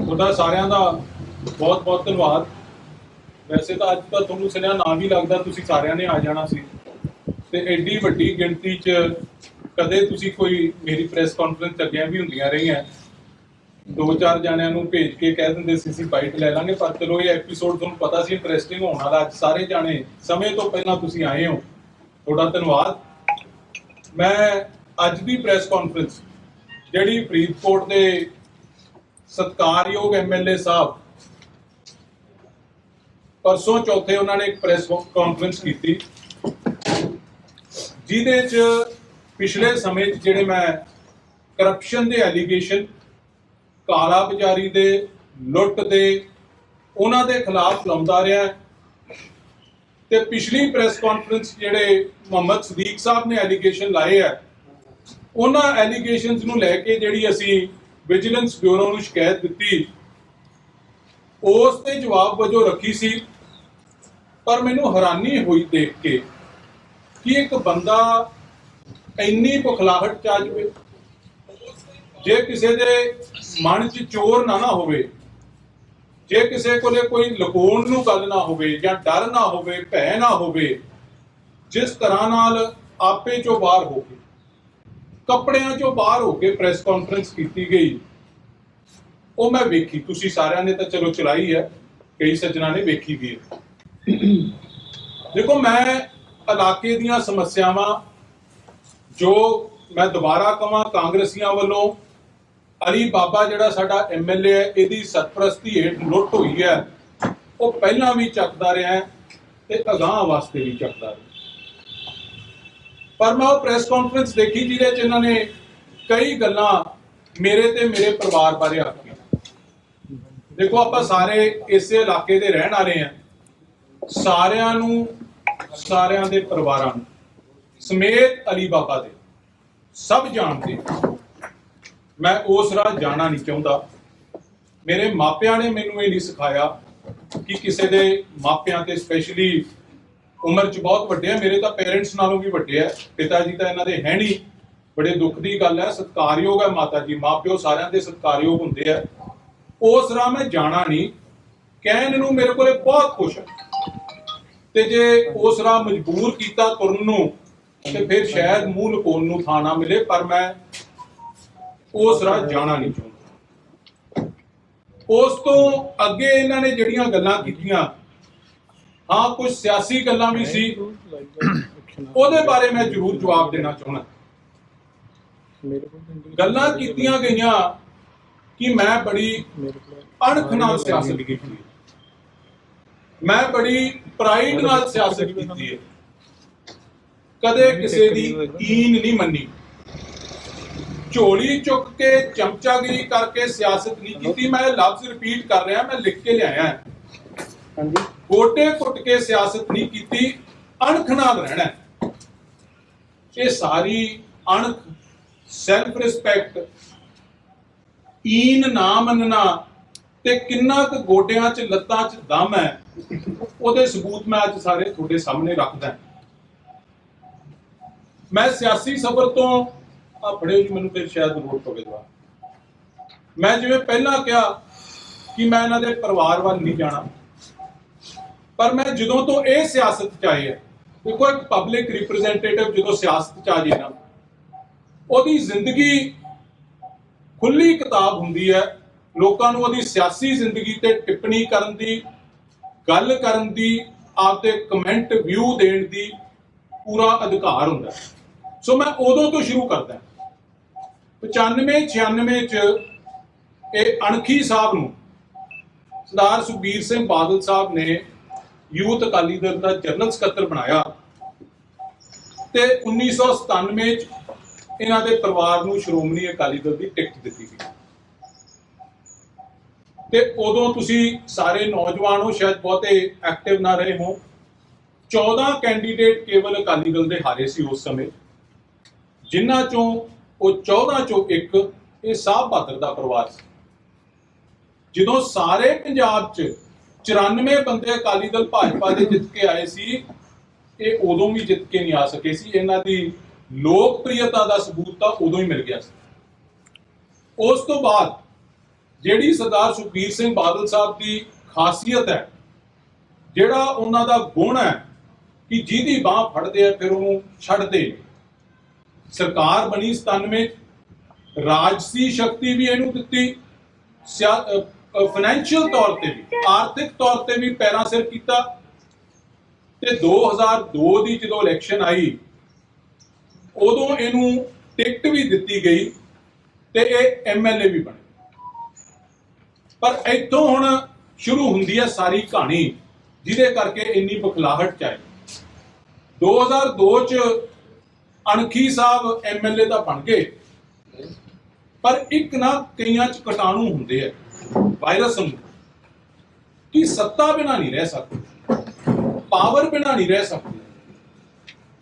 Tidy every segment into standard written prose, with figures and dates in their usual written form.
ਉਹਦਾ ਸਾਰਿਆਂ ਦਾ ਬਹੁਤ ਬਹੁਤ ਧੰਨਵਾਦ। ਵੈਸੇ ਤਾਂ ਅੱਜ ਤਾਂ ਤੁਹਾਨੂੰ ਸੁਣਿਆ ਨਾ ਵੀ ਲੱਗਦਾ ਤੁਸੀਂ ਸਾਰਿਆਂ ਨੇ ਆ ਜਾਣਾ ਸੀ, ਤੇ ਐਡੀ ਵੱਡੀ ਗਿਣਤੀ 'ਚ ਕਦੇ ਤੁਸੀਂ ਕੋਈ ਮੇਰੀ ਪ੍ਰੈਸ ਕਾਨਫਰੰਸ ਅੱਗੇ ਵੀ ਹੁੰਦੀਆਂ ਰਹੀਆਂ, 2-4 ਜਣਿਆਂ ਨੂੰ ਭੇਜ ਕੇ ਕਹਿ ਦਿੰਦੇ ਸੀ ਅਸੀਂ ਬਾਈਟ ਲੈ ਲਾਂਗੇ, ਪਰ ਚਲੋ ਇਹ ਐਪੀਸੋਡ ਤੁਹਾਨੂੰ ਪਤਾ ਸੀ ਇੰਟਰਸਟਿੰਗ ਹੋਣ ਵਾਲਾ। ਅੱਜ ਸਾਰੇ ਜਾਣੇ ਸਮੇਂ ਤੋਂ ਪਹਿਲਾਂ ਤੁਸੀਂ ਆਏ ਹੋ, ਤੁਹਾਡਾ ਧੰਨਵਾਦ। ਮੈਂ ਅੱਜ ਦੀ ਪ੍ਰੈਸ ਕਾਨਫਰੰਸ ਜਿਹੜੀ ਫਰੀਦਕੋਟ ਦੇ ਸਤਿਕਾਰਯੋਗ ਐਮਐਲਏ ਸਾਹਿਬ परसों चौथे उन्होंने एक प्रेस कॉन्फ्रेंस की थी, जिहदे च पिछले समय जिहड़े मैं करप्शन दे एलीगेशन, काला बाजारी दे, लुट दे, उन्हां दे खिलाफ लाउंदा रहा। ते पिछली प्रेस कॉन्फ्रेंस जिहड़े मोहम्मद सदीक साहब ने एलीगेशन लाए है, उन्हां एलीगेशनस नूं लैके जिहड़ी असीं विजिलेंस ब्यूरो नूं शिकायत दित्ती, उस ते जवाब वजों रखी सी। पर मैनू हैरानी हुई देख के कि एक बंदा इन्नी बुखलाहट च आ जाए, जे किसी दे मन च चोर ना होवे, जे किसी कोले कोई लुकाउण नूं गल ना होवे या डर ना होवे, भै ना होवे, जिस तरह नाल आपे चों बाहर हो के, कपड़ियां चों बाहर हो के प्रेस कॉन्फ्रेंस की गई, वो मैं वेखी। तुसी सारिਆਂ ने तो चलो चलाई है, कई सज्जना ने वेखी भी है। देखो, मैं इलाके दीयां समस्यावां जो मैं दोबारा कहां, कांग्रेसियां वालों अली बाबा जिहड़ा साडा एमएलए है, इहदी सरपरस्ती हेठ लुट हुई है, वो पहलां भी चकदा रहा है ते अगांह वास्ते भी चकदा रहा। पर मैं वो प्रेस कॉन्फ्रेंस देखी जिहदे च इन्हां ने कई गल्लां मेरे ते मेरे परिवार बारे आखी। देखो, आप सारे इस इलाके दे रहन वाले हैं, सारिਆਂ ਨੂੰ, सारिਆਂ ਦੇ ਪਰਿਵਾਰਾਂ ਨੂੰ ਸਮੇਤ ਅਲੀ ਬਾਬਾ ਦੇ ਸਭ ਜਾਣਦੇ। ਮੈਂ ਉਸ ਰਾਹ ਜਾਣਾ ਨਹੀਂ ਚਾਹੁੰਦਾ। ਮੇਰੇ ਮਾਪਿਆਂ ਨੇ ਮੈਨੂੰ ਇਹ ਨਹੀਂ ਸਿਖਾਇਆ ਕਿ ਕਿਸੇ ਦੇ ਮਾਪਿਆਂ ਤੇ ਸਪੈਸ਼ਲੀ ਉਮਰ 'ਚ ਬਹੁਤ ਵੱਡੇ ਆ। ਮੇਰੇ ਤਾਂ ਪੇਰੈਂਟਸ ਨਾਲੋਂ ਵੀ ਵੱਡੇ ਆ, ਪਿਤਾ ਜੀ ਤਾਂ ਇਹਨਾਂ ਦੇ ਹੈ ਨਹੀਂ। ਬੜੇ ਦੁੱਖ ਦੀ ਗੱਲ ਹੈ, ਸਤਿਕਾਰਯੋਗ ਹੈ ਮਾਤਾ ਜੀ, ਮਾਪਿਓ ਸਾਰਿਆਂ ਦੇ ਸਤਿਕਾਰਯੋਗ ਹੁੰਦੇ ਆ। ਉਸ ਰਾਹ ਮੈਂ ਜਾਣਾ ਨਹੀਂ। ਕਹਿਣ ਨੂੰ ਮੇਰੇ ਕੋਲੇ ਬਹੁਤ ਕੁਛ ਹੈ, ਤੇ ਜੇ ਉਸ ਰਾਹ ਮਜਬੂਰ ਕੀਤਾ ਤੁਰਨ ਨੂੰ ਤੇ ਫਿਰ ਸ਼ਾਇਦ ਮੂੰਹ ਲੁਕਾਉਣ ਨੂੰ ਥਾਂ ਨਾ ਮਿਲੇ, ਪਰ ਮੈਂ ਉਸ ਰਾਹ ਜਾਣਾ ਨਹੀਂ ਚਾਹੁੰਦਾ। ਉਸ ਤੋਂ ਅੱਗੇ ਇਹਨਾਂ ਨੇ ਜਿਹੜੀਆਂ ਗੱਲਾਂ ਕੀਤੀਆਂ, ਹਾਂ ਕੁਝ ਸਿਆਸੀ ਗੱਲਾਂ ਵੀ ਸੀ, ਉਹਦੇ ਬਾਰੇ ਮੈਂ ਜ਼ਰੂਰ ਜਵਾਬ ਦੇਣਾ ਚਾਹੁੰਦਾ। ਗੱਲਾਂ ਕੀਤੀਆਂ ਗਈਆਂ ਕਿ ਮੈਂ ਬੜੀ ਅਣਖ ਨਾਲ ਸਿਆਸਤ ਕੀਤੀ ਹੈ, मैं बड़ी प्राइड नाल सियासत की है, कदे किसी दी ईन नहीं मनी, झोली चुक के चमचागिरी करके सियासत नहीं की। मैं लफ्ज रिपीट कर रहा, मैं लिख के लिया है, गोटे कुट के सियासत नहीं की, अणख नाल रहना। ये सारी अणख, सैल्फ रिस्पैक्ट, ईन ना मनना ते किन्ना क गोडियां च लत्तां च दम है, ਉਹਦੇ सबूत मैं अज सारे ਤੁਹਾਡੇ सामने रखदा। मैं सियासी सफर तो फड़े जी, मैनूं फिर शायद जरूरत होवे जवाब। मैं जिवें पहला कहा कि मैं इन्हां दे परिवार वाल नहीं जाना, पर मैं जदों तो ये सियासत च आए है, देखो एक पब्लिक रिप्रजेंटेटिव जदों सियासत च आ जाए ना, ਉਹਦੀ जिंदगी खुली किताब हुंदी है। लोकां नूं ਉਹਦੀ सियासी जिंदगी ते टिप्पणी करन दी, गल करन दी, आपदे कमेंट व्यू देण दी पूरा अधिकार हुंदा। सो मैं उदों तो शुरू करदा। 95-96 च ਇਹ ਅਣਖੀ ਸਾਹਿਬ ਨੂੰ ਸਰਦਾਰ ਸੁਖਬੀਰ ਸਿੰਘ ਬਾਦਲ ਸਾਹਿਬ ਨੇ ਯੂਥ ਅਕਾਲੀ ਦਲ ਦਾ ਜਨਰਲ ਸਕੱਤਰ ਬਣਾਇਆ, ਤੇ 1997 ਚ ਇਹਨਾਂ ਦੇ ਪਰਿਵਾਰ ਨੂੰ ਸ਼੍ਰੋਮਣੀ ਅਕਾਲੀ ਦਲ ਦੀ ਟਿਕਟ ਦਿੱਤੀ ਗਈ। ਤੇ ਉਦੋਂ ਤੁਸੀਂ ਸਾਰੇ ਨੌਜਵਾਨ ਹੋ, ਸ਼ਾਇਦ ਬਹੁਤੇ ਐਕਟਿਵ ਨਾ ਰਹੇ ਹੋ। 14 ਕੈਂਡੀਡੇਟ ਕੇਵਲ ਅਕਾਲੀ ਦਲ ਦੇ ਹਾਰੇ ਸੀ ਉਸ ਸਮੇਂ, ਜਿਨ੍ਹਾਂ ਚੋਂ ਉਹ 14 ਚੋਂ ਇੱਕ ਇਹ ਸਾਹਿਬ ਬਹਾਦਰ ਦਾ ਪਰਿਵਾਰ ਸੀ। ਜਦੋਂ ਸਾਰੇ ਪੰਜਾਬ 'ਚ 94 ਬੰਦੇ ਅਕਾਲੀ ਦਲ ਭਾਜਪਾ ਦੇ ਜਿੱਤ ਕੇ ਆਏ ਸੀ, ਇਹ ਉਦੋਂ ਵੀ ਜਿੱਤ ਕੇ ਨਹੀਂ ਆ ਸਕੇ ਸੀ। ਇਹਨਾਂ ਦੀ ਲੋਕਪ੍ਰਿਯਤਾ ਦਾ ਸਬੂਤ ਤਾਂ ਉਦੋਂ ਹੀ ਮਿਲ ਗਿਆ ਸੀ। ਉਸ ਤੋਂ ਬਾਅਦ ਜਿਹੜੀ ਸਰਦਾਰ ਸੁਖਬੀਰ ਸਿੰਘ ਬਾਦਲ ਸਾਹਿਬ ਦੀ ਖਾਸੀਅਤ ਹੈ, ਜਿਹੜਾ ਉਹਨਾਂ ਦਾ ਗੁਣ ਹੈ ਕਿ ਜਿਹਦੀ ਬਾਹ ਫੜਦੇ ਆ ਫਿਰ ਉਹਨੂੰ ਛੱਡਦੇ ਨਹੀਂ। ਸਰਕਾਰ ਬਣੀ 97, ਰਾਜਸੀ ਸ਼ਕਤੀ ਵੀ ਇਹਨੂੰ ਦਿੱਤੀ, ਫਾਈਨੈਂਸ਼ੀਅਲ ਤੌਰ ਤੇ ਵੀ, ਆਰਥਿਕ ਤੌਰ ਤੇ ਵੀ ਪੈਰਾਂ ਸਿਰ ਕੀਤਾ। ਤੇ 2002 ਦੀ ਜਦੋਂ ਇਲੈਕਸ਼ਨ ਆਈ ਉਦੋਂ ਇਹਨੂੰ ਟਿਕਟ ਵੀ ਦਿੱਤੀ ਗਈ ਤੇ ਇਹ ਐਮਐਲਏ ਵੀ ਬਣੇ। ਪਰ ਇੱਥੋਂ ਹੁਣ ਸ਼ੁਰੂ ਹੁੰਦੀ ਹੈ ਸਾਰੀ ਕਹਾਣੀ ਜਿਹਦੇ ਕਰਕੇ ਇੰਨੀ ਬਖਲਾਹਟ ਚਾਹੀ। 2002 ਚ ਅਣਖੀ ਸਾਹਿਬ ਐਮਐਲਏ ਤਾਂ ਬਣ ਗਏ, ਪਰ ਇੱਕ ਨਾ ਕਈਆਂ ਚ ਕੀਟਾਣੂ ਹੁੰਦੇ ਆ, ਵਾਇਰਸ ਹੁੰਦੇ ਕਿ ਸੱਤਾ ਬਿਨਾਂ ਨਹੀਂ ਰਹਿ ਸਕਦੇ, ਪਾਵਰ ਬਿਨਾਂ ਨਹੀਂ ਰਹਿ ਸਕਦੇ।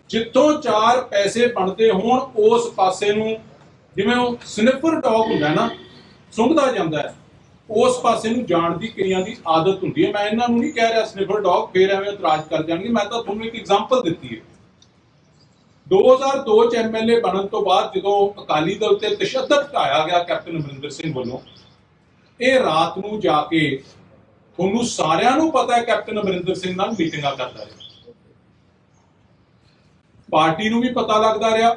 ਜਿੱਥੋਂ ਚਾਰ ਪੈਸੇ ਬਣਦੇ ਹੋਣ ਉਸ ਪਾਸੇ ਨੂੰ, ਜਿਵੇਂ ਉਹ ਸਨਿਫਰ ਡੌਗ ਹੁੰਦਾ ਨਾ, ਸੁੰਘਦਾ ਜਾਂਦਾ ਹੈ, ਉਸ ਪਾਸੇ ਨੂੰ ਜਾਣ ਦੀ ਕਈਆਂ ਦੀ ਆਦਤ ਹੁੰਦੀ ਹੈ। ਮੈਂ ਇਹਨਾਂ ਨੂੰ ਨਹੀਂ ਕਹਿ ਰਿਹਾ ਸਨਿਫਰ ਡੌਗ, ਫੇਰ ਐਵੇਂ ਇਤਰਾਜ਼ ਕਰ ਜਾਣਗੇ। ਮੈਂ ਤਾਂ ਤੁਹਾਨੂੰ ਇੱਕ ਐਗਜ਼ਾਮਪਲ ਦਿੱਤੀ ਹੈ। 2002 ਚ ਐਮਐਲਏ ਬਣਨ ਤੋਂ ਬਾਅਦ ਜਦੋਂ ਅਕਾਲੀ ਦਲ ਤੇ ਤਸ਼ੱਦਦ ਢਾਇਆ ਗਿਆ ਕੈਪਟਨ ਅਮਰਿੰਦਰ ਸਿੰਘ ਵੱਲੋਂ, ਇਹ ਰਾਤ ਨੂੰ ਜਾ ਕੇ ਤੁਹਾਨੂੰ ਸਾਰਿਆਂ ਨੂੰ ਪਤਾ ਹੈ ਕੈਪਟਨ ਅਮਰਿੰਦਰ ਸਿੰਘ ਨਾਲ ਮੀਟਿੰਗਾਂ ਕਰਦਾ ਰਿਹਾ, ਪਾਰਟੀ ਨੂੰ ਵੀ ਪਤਾ ਲੱਗਦਾ ਰਿਹਾ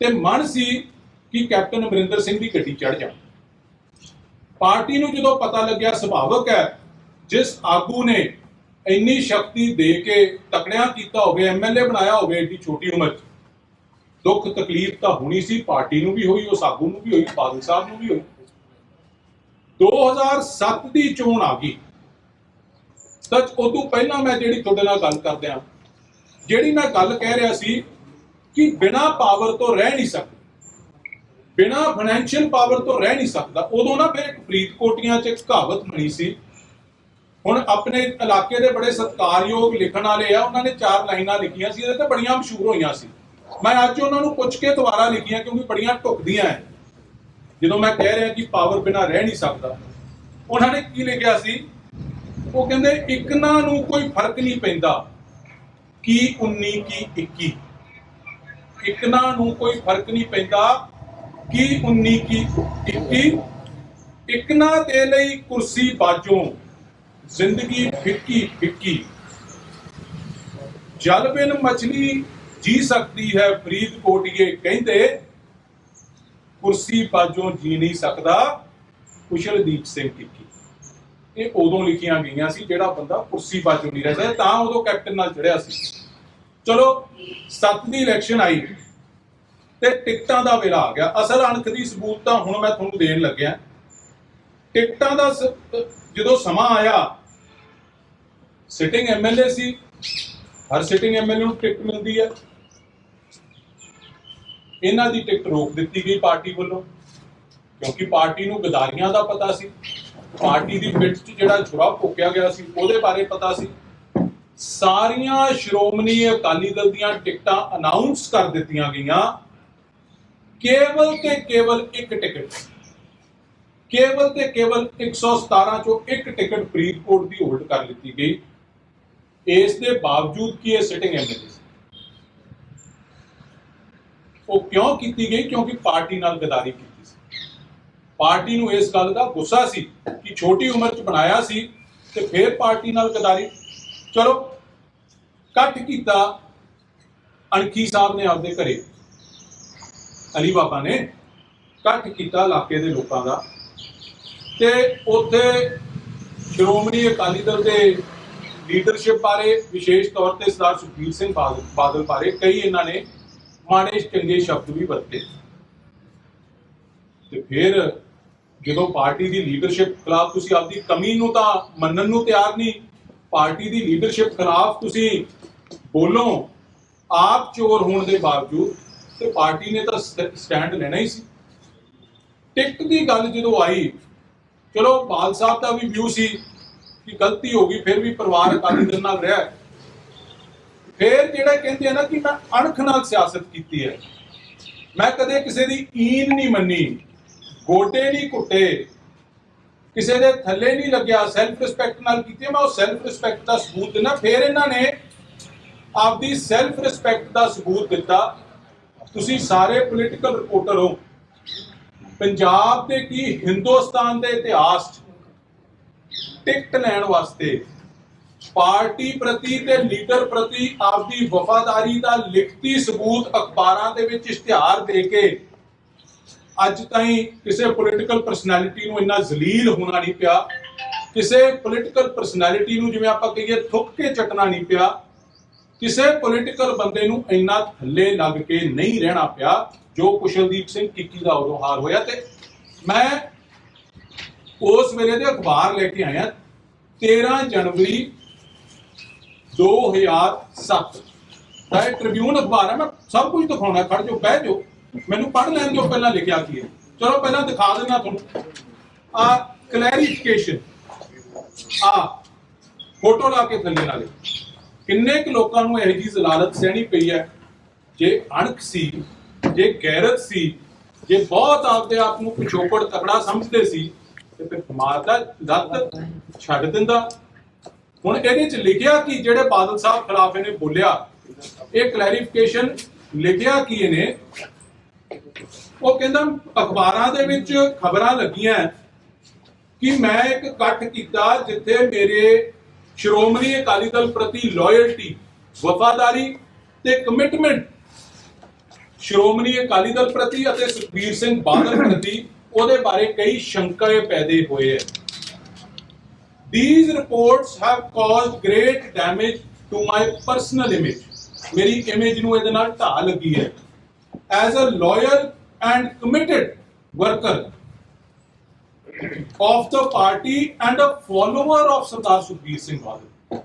ਤੇ ਮਨ ਸੀ ਕਿ ਕੈਪਟਨ ਅਮਰਿੰਦਰ ਸਿੰਘ ਦੀ ਗੱਡੀ ਚੜ੍ਹ ਜਾ। ਪਾਰਟੀ ਨੂੰ ਜਦੋਂ ਪਤਾ ਲੱਗਿਆ, ਸੁਭਾਵਕ ਹੈ ਜਿਸ ਆਗੂ ਨੇ ਇੰਨੀ ਸ਼ਕਤੀ ਦੇ ਕੇ ਤਕੜਿਆਂ ਕੀਤਾ ਹੋਵੇ, ਐਮਐਲਏ ਬਣਾਇਆ ਹੋਵੇ ਏਡੀ ਛੋਟੀ ਉਮਰ 'ਚ, ਦੁੱਖ ਤਕਲੀਫ ਤਾਂ ਹੋਣੀ ਸੀ, ਪਾਰਟੀ ਨੂੰ ਵੀ ਹੋਈ, ਉਸ ਆਗੂ ਨੂੰ ਵੀ ਹੋਈ, ਬਾਦਲ ਸਾਹਿਬ ਨੂੰ ਵੀ ਹੋਈ। 2007 ਦੀ ਚੋਣ ਆ ਗਈ। ਸੱਚ ਉਦੋਂ ਪਹਿਲਾਂ ਮੈਂ ਜਿਹੜੀ ਤੁਹਾਡੇ ਨਾਲ ਗੱਲ ਕਰਦਿਆਂ, ਜਿਹੜੀ ਮੈਂ ਗੱਲ ਕਹਿ ਰਿਹਾ ਸੀ ਕਿ ਬਿਨਾਂ ਪਾਵਰ ਤੋਂ ਰਹਿ ਨਹੀਂ ਸਕਦਾ, ਬਿਨਾਂ ਫਾਈਨੈਂਸ਼ੀਅਲ ਪਾਵਰ ਤੋਂ ਰਹਿ ਨਹੀਂ ਸਕਦਾ। ਉਦੋਂ ਨਾ ਫਿਰ ਇੱਕ ਫਰੀਦਕੋਟੀਆਂ 'ਚ ਇੱਕ ਕਹਾਵਤ ਬਣੀ ਸੀ। ਹੁਣ ਆਪਣੇ ਇਲਾਕੇ ਦੇ ਬੜੇ ਸਤਿਕਾਰਯੋਗ ਲਿਖਣ ਵਾਲੇ ਆ, ਉਹਨਾਂ ਨੇ 4 ਲਾਈਨਾਂ ਲਿਖੀਆਂ ਸੀ, ਇਹਦੇ ਤੇ ਬੜੀਆਂ ਮਸ਼ਹੂਰ ਹੋਈਆਂ ਸੀ। ਮੈਂ ਅੱਜ ਉਹਨਾਂ ਨੂੰ ਪੁੱਛ ਕੇ ਦੁਬਾਰਾ ਲਿਖੀਆਂ ਕਿਉਂਕਿ ਬੜੀਆਂ ਢੁੱਕਦੀਆਂ ਹੈ। ਜਦੋਂ ਮੈਂ ਕਹਿ ਰਿਹਾ ਕਿ ਪਾਵਰ ਬਿਨਾਂ ਰਹਿ ਨਹੀਂ ਸਕਦਾ, ਉਹਨਾਂ ਨੇ ਕੀ ਲਿਖਿਆ ਸੀ? ਉਹ ਕਹਿੰਦੇ ਇਕਨਾਂ ਨੂੰ ਕੋਈ ਫਰਕ ਨਹੀਂ ਪੈਂਦਾ ਕੀ 19 ਕੀ 21, ਇਕਨਾਂ ਨੂੰ ਕੋਈ ਫਰਕ ਨਹੀਂ ਪੈਂਦਾ ਕੀ 19 ਕੀ 21, ਇਕਨਾਂ ਦੇ ਲਈ ਕੁਰਸੀ ਬਾਜੋਂ ਜ਼ਿੰਦਗੀ ਫਿੱਕੀ ਫਿੱਕੀ, ਜਲ ਬਿਨ ਮਛਲੀ ਜੀ ਸਕਦੀ ਹੈ ਫਰੀਦਕੋਟੀਏ ਕਹਿੰਦੇ, ਕੁਰਸੀ ਬਾਜੋਂ ਜੀ ਨਹੀਂ ਸਕਦਾ ਕੁਸ਼ਲਦੀਪ ਸਿੰਘ ਟਿੱਕੀ। ਇਹ ਉਦੋਂ ਲਿਖੀਆਂ ਗਈਆਂ ਸੀ ਜਿਹੜਾ ਬੰਦਾ ਕੁਰਸੀ ਬਾਜੋਂ ਨਹੀਂ ਰਹਿ ਸਕਦਾ, ਤਾਂ ਉਦੋਂ ਕੈਪਟਨ ਨਾਲ ਚੜਿਆ ਸੀ। ਚਲੋ 7 ਦੀ ਇਲੈਕਸ਼ਨ ਆਈ ਤੇ ਟਿਕਟਾਂ ਦਾ ਵੇਲਾ ਆ ਗਿਆ। ਅਸਲ ਅਣਖ ਦੀ ਸਬੂਤ ਤਾਂ ਹੁਣ ਮੈਂ ਤੁਹਾਨੂੰ ਦੇਣ ਲੱਗਿਆ। ਟਿਕਟਾਂ ਦਾ ਜਦੋਂ ਸਮਾਂ ਆਇਆ, ਸਿਟਿੰਗ ਐਮਐਲਏ ਸੀ, ਹਰ ਸਿਟਿੰਗ ਐਮਐਲਏ ਨੂੰ ਟਿਕਟ ਮਿਲਦੀ ਹੈ। ਇਹਨਾਂ ਦੀ ਟਿਕਟ ਰੋਕ ਦਿੱਤੀ ਗਈ ਪਾਰਟੀ ਵੱਲੋਂ, ਕਿਉਂਕਿ ਪਾਰਟੀ ਨੂੰ ਗਦਾਰੀਆਂ ਦਾ ਪਤਾ ਸੀ, ਪਾਰਟੀ ਦੀ ਪਿੱਠ 'ਚ ਜਿਹੜਾ ਛੁਰਾ ਭੋਕਿਆ ਗਿਆ ਸੀ ਉਹਦੇ ਬਾਰੇ ਪਤਾ ਸੀ। ਸਾਰੀਆਂ ਸ਼੍ਰੋਮਣੀ ਅਕਾਲੀ ਦਲ ਦੀਆਂ ਟਿਕਟਾਂ ਅਨਾਉਂਸ ਕਰ ਦਿੱਤੀਆਂ ਗਈਆਂ। ਕੇਵਲ ਤੇ ਕੇਵਲ ਇੱਕ ਟਿਕਟ, ਕੇਵਲ ਤੇ ਕੇਵਲ 117 ਚੋਂ ਇੱਕ ਟਿਕਟ ਫਰੀਦਕੋਟ ਦੀ ਹੋਲਡ ਕਰ ਲਿੱਤੀ ਗਈ। ਇਸ ਦੇ ਬਾਵਜੂਦ ਕਿ ਇਹ ਸਿਟਿੰਗ ਐਮਐਲਏ ਸੀ। ਉਹ ਕਿਉਂ ਕੀਤੀ ਗਈ? ਕਿਉਂਕਿ ਪਾਰਟੀ ਨਾਲ ਗਦਾਰੀ ਕੀਤੀ ਸੀ। ਪਾਰਟੀ ਨੂੰ ਇਸ ਗੱਲ ਦਾ ਗੁੱਸਾ ਸੀ ਕਿ ਛੋਟੀ ਉਮਰ 'ਚ ਬਣਾਇਆ ਸੀ ਤੇ ਫਿਰ ਪਾਰਟੀ ਨਾਲ ਗਦਾਰੀ। ਚਲੋ ਕੱਟ ਕੀਤਾ ਅਣਖੀ ਸਾਹਿਬ ਨੇ ਆਪਦੇ ਘਰੇ, ਅਲੀ ਬਾਬਾ ਨੇ ਕੱਟ ਕੀਤਾ ਇਲਾਕੇ ਦੇ ਲੋਕਾਂ ਦਾ, ਤੇ ਉੱਥੇ ਸ਼੍ਰੋਮਣੀ ਅਕਾਲੀ ਦਲ ਦੇ ਲੀਡਰਸ਼ਿਪ ਬਾਰੇ, ਵਿਸ਼ੇਸ਼ ਤੌਰ ਤੇ ਸਰਦਾਰ ਸੁਖਬੀਰ ਸਿੰਘ ਬਾਦਲ ਬਾਰੇ ਕਈ ਇਹਨਾਂ ਨੇ ਮਾੜੇ ਚੰਗੇ ਸ਼ਬਦ ਵੀ ਵਰਤੇ। ਤੇ ਫਿਰ ਜਦੋਂ ਪਾਰਟੀ ਦੀ ਲੀਡਰਸ਼ਿਪ ਖਿਲਾਫ ਤੁਸੀਂ ਆਪਦੀ ਕਮੀ ਨੂੰ ਤਾਂ ਮੰਨਣ ਨੂੰ ਤਿਆਰ ਨਹੀਂ, ਪਾਰਟੀ ਦੀ ਲੀਡਰਸ਼ਿਪ ਖਿਲਾਫ ਤੁਸੀਂ ਬੋਲੋ ਆਪ ਚੋਰ ਹੋਣ ਦੇ ਬਾਵਜੂਦ, ਤੇ ਪਾਰਟੀ ਨੇ ਤਾਂ ਸਟੈਂਡ ਲੈਣਾ ਹੀ ਸੀ। ਟਿਕਟ ਦੀ ਗੱਲ ਜਦੋਂ ਆਈ, ਚਲੋ ਬਾਲ ਸਾਹਿਬ ਦਾ ਵੀ ਵਿਊ ਸੀ ਕਿ ਗਲਤੀ ਹੋ ਗਈ, ਫਿਰ ਵੀ ਪਰਿਵਾਰ ਅਕਾਲੀ ਦਲ ਨਾਲ ਰਿਹਾ। ਫਿਰ ਜਿਹੜੇ ਕਹਿੰਦੇ ਆ ਨਾ ਕਿ ਮੈਂ ਅਣਖ ਨਾਲ ਸਿਆਸਤ ਕੀਤੀ ਹੈ, ਮੈਂ ਕਦੇ ਕਿਸੇ ਦੀ ਈਨ ਨਹੀਂ ਮੰਨੀ, ਗੋਡੇ ਨਹੀਂ ਘੁੱਟੇ, ਕਿਸੇ ਦੇ ਥੱਲੇ ਨਹੀਂ ਲੱਗਿਆ, ਸੈਲਫ ਰਿਸਪੈਕਟ ਨਾਲ ਕੀਤੀ। ਮੈਂ ਉਹ ਸੈਲਫ ਰਿਸਪੈਕਟ ਦਾ ਸਬੂਤ ਦੇਣਾ। ਫਿਰ ਇਹਨਾਂ ਨੇ ਆਪਦੀ ਸੈਲਫ ਰਿਸਪੈਕਟ ਦਾ ਸਬੂਤ ਦਿੱਤਾ। ਤੁਸੀਂ ਸਾਰੇ ਪੋਲੀਟੀਕਲ ਰਿਪੋਰਟਰ ਹੋ, ਪੰਜਾਬ ਦੇ ਕੀ ਹਿੰਦੁਸਤਾਨ ਦੇ ਇਤਿਹਾਸ 'ਚ ਟਿਕਟ ਲੈਣ ਵਾਸਤੇ ਪਾਰਟੀ ਪ੍ਰਤੀ ਤੇ ਲੀਡਰ ਪ੍ਰਤੀ ਆਪਦੀ ਵਫਾਦਾਰੀ ਦਾ ਲਿਖਤੀ ਸਬੂਤ ਅਖਬਾਰਾਂ ਦੇ ਵਿੱਚ ਇਸ਼ਤਿਹਾਰ ਦੇ ਕੇ ਅੱਜ ਤਾਈਂ ਕਿਸੇ ਪੋਲੀਟੀਕਲ ਪਰਸਨੈਲਿਟੀ ਨੂੰ ਇੰਨਾ ਜ਼ਲੀਲ ਹੋਣਾ ਨਹੀਂ ਪਿਆ, ਕਿਸੇ ਪੋਲੀਟੀਕਲ ਪਰਸਨੈਲਿਟੀ ਨੂੰ ਜਿਵੇਂ ਆਪਾਂ ਕਹੀਏ ਥੁੱਕ ਕੇ ਚੱਟਣਾ ਨਹੀਂ ਪਿਆ, ਕਿਸੇ ਪੋਲੀਟੀਕਲ ਬੰਦੇ ਨੂੰ ਇੰਨਾ ਥੱਲੇ ਲੱਗ ਕੇ ਨਹੀਂ ਰਹਿਣਾ ਪਿਆ ਜੋ ਕੁਸ਼ਲਦੀਪ ਸਿੰਘ ਕਿੱਕੀ ਦਾ ਉਦੋਂ ਹਾਰ ਹੋਇਆ। ਤੇ ਮੈਂ ਉਸ ਵੇਲੇ ਦੇ ਅਖਬਾਰ ਲੈ ਕੇ ਆਇਆ 13 ਜਨਵਰੀ 2007 ਦਾ ਇਹ ਟ੍ਰਿਬਿਊਨ ਅਖਬਾਰ ਹੈ। ਮੈਂ ਸਭ ਕੁਝ ਦਿਖਾਉਣਾ, ਖੜ ਜਾਓ, ਬਹਿ ਜਾਓ, ਮੈਨੂੰ ਪੜ੍ਹ ਲੈਣ ਦਿਓ ਪਹਿਲਾਂ ਲਿਖਿਆ ਕੀ ਹੈ। ਚਲੋ ਪਹਿਲਾਂ ਦਿਖਾ ਦਿੰਦਾ ਤੁਹਾਨੂੰ ਆ ਕਲੈਰੀਫਿਕੇਸ਼ਨ, ਆ ਫੋਟੋ ਲਾ ਕੇ ਥੱਲੇ ਨਾਲੇ ਕਿੰਨੇ ਕੁ ਲੋਕਾਂ ਨੂੰ ਇਹੋ ਜਿਹੀ ਜ਼ਲਾਲਤ ਸਹਿਣੀ ਪਈ ਹੈ। ਜੇ ਅਣਖ ਸੀ, ਜੇ ਗੈਰਤ ਸੀ, ਜੇ ਬਹੁਤ ਆਪਦੇ ਆਪ ਨੂੰ ਪਿਛੋਕੜ ਤਕੜਾ ਸਮਝਦੇ ਸੀ ਤੇ ਫਿਰ ਕਮਾਲ ਦਾ ਲੱਤ ਛੱਡ ਦਿੰਦਾ। ਹੁਣ ਇਹਦੇ ਚ ਲਿਖਿਆ ਕਿ ਜਿਹੜੇ ਬਾਦਲ ਸਾਹਿਬ ਖਿਲਾਫ ਇਹਨੇ ਬੋਲਿਆ, ਇਹ ਕਲੈਰੀਫਿਕੇਸ਼ਨ ਲਿਖਿਆ ਕਿ ਇਹਨੇ, ਉਹ ਕਹਿੰਦਾ ਅਖਬਾਰਾਂ ਦੇ ਵਿੱਚ ਖਬਰਾਂ ਲੱਗੀਆਂ ਕਿ ਮੈਂ ਇੱਕ ਇਕੱਠ ਕੀਤਾ ਜਿੱਥੇ ਮੇਰੇ ਸ਼੍ਰੋਮਣੀ ਅਕਾਲੀ ਦਲ ਪ੍ਰਤੀ ਲਾਇਲਟੀ, ਵਫਾਦਾਰੀ ਤੇ ਕਮਿਟਮੈਂਟ ਸ਼੍ਰੋਮਣੀ ਅਕਾਲੀ ਦਲ ਪ੍ਰਤੀ ਅਤੇ ਸੁਖਬੀਰ ਸਿੰਘ ਬਾਦਲ ਪ੍ਰਤੀ ਉਹਦੇ ਬਾਰੇ ਕਈ ਸ਼ੰਕਾਏ ਪੈਦੇ ਹੋਏ ਹੈ। These reports have caused great damage to my personal image. ਮੇਰੀ ਇਮੇਜ ਨੂੰ ਇਹਦੇ ਨਾਲ ਢਾਹ ਲੱਗੀ ਹੈ। As a loyal and committed worker of the party and a follower of Sardar Sukhbir Singh Badal.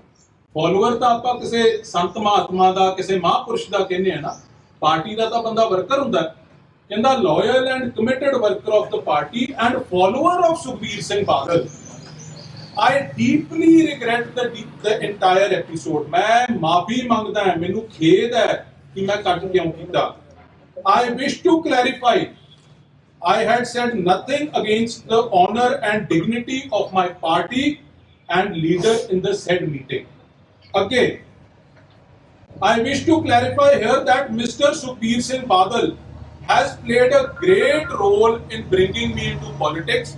Follower ਤਾਂ ਆਪਾਂ ਕਿਸੇ ਸੰਤ ਮਹਾਤਮਾ ਦਾ, ਕਿਸੇ ਮਹਾਂਪੁਰਸ਼ ਦਾ ਕਹਿੰਦੇ ਆ ਨਾ, ਪਾਰਟੀ ਦਾ ਤਾਂ ਬੰਦਾ ਵਰਕਰ ਹੁੰਦਾ। ਕਹਿੰਦਾ loyal and committed worker of the party and follower of Sukhbir Singh Badal. I deeply regret the entire episode. मैं माफी मांगता है, मैनू खेद है कि मैं कट क्यों कीता। I wish to clarify, I had said nothing against the honor and dignity of my party and leader in the said meeting. Again, I wish to clarify here that Mr. Sukhbir Singh Badal has played a great role in bringing me into politics.